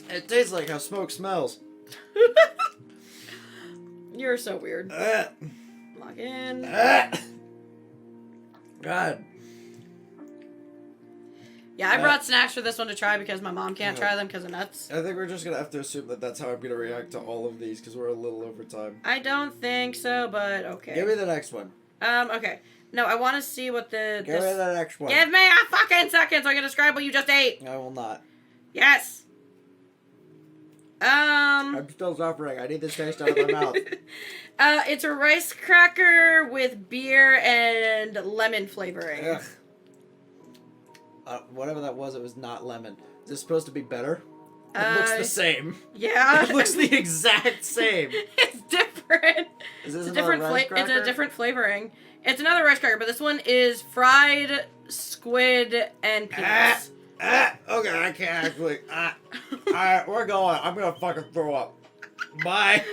S1: It tastes like how smoke smells.
S2: You're so weird. Log in.
S1: God.
S2: Yeah, I brought snacks for this one to try because my mom can't try them because of nuts.
S1: I think we're just going to have to assume that that's how I'm going to react to all of these because we're a little over time.
S2: I don't think so, but okay.
S1: Give me the next one.
S2: Okay. No, I want to see what
S1: Give me the next one.
S2: Give me a fucking second so I can describe what you just ate.
S1: I will not.
S2: Yes.
S1: I'm still suffering. I need this taste out of my mouth.
S2: It's a rice cracker with beer and lemon flavoring.
S1: Ugh. Whatever that was, it was not lemon. Is this supposed to be better? It looks the same.
S2: Yeah.
S1: It looks the exact same.
S2: It's different.
S1: Is this
S2: it's a different
S1: rice cracker?
S2: It's a different flavoring. It's another rice cracker, but this one is fried squid and peanuts.
S1: Okay, I can't actually. Alright, we're going. I'm gonna fucking throw up. Bye.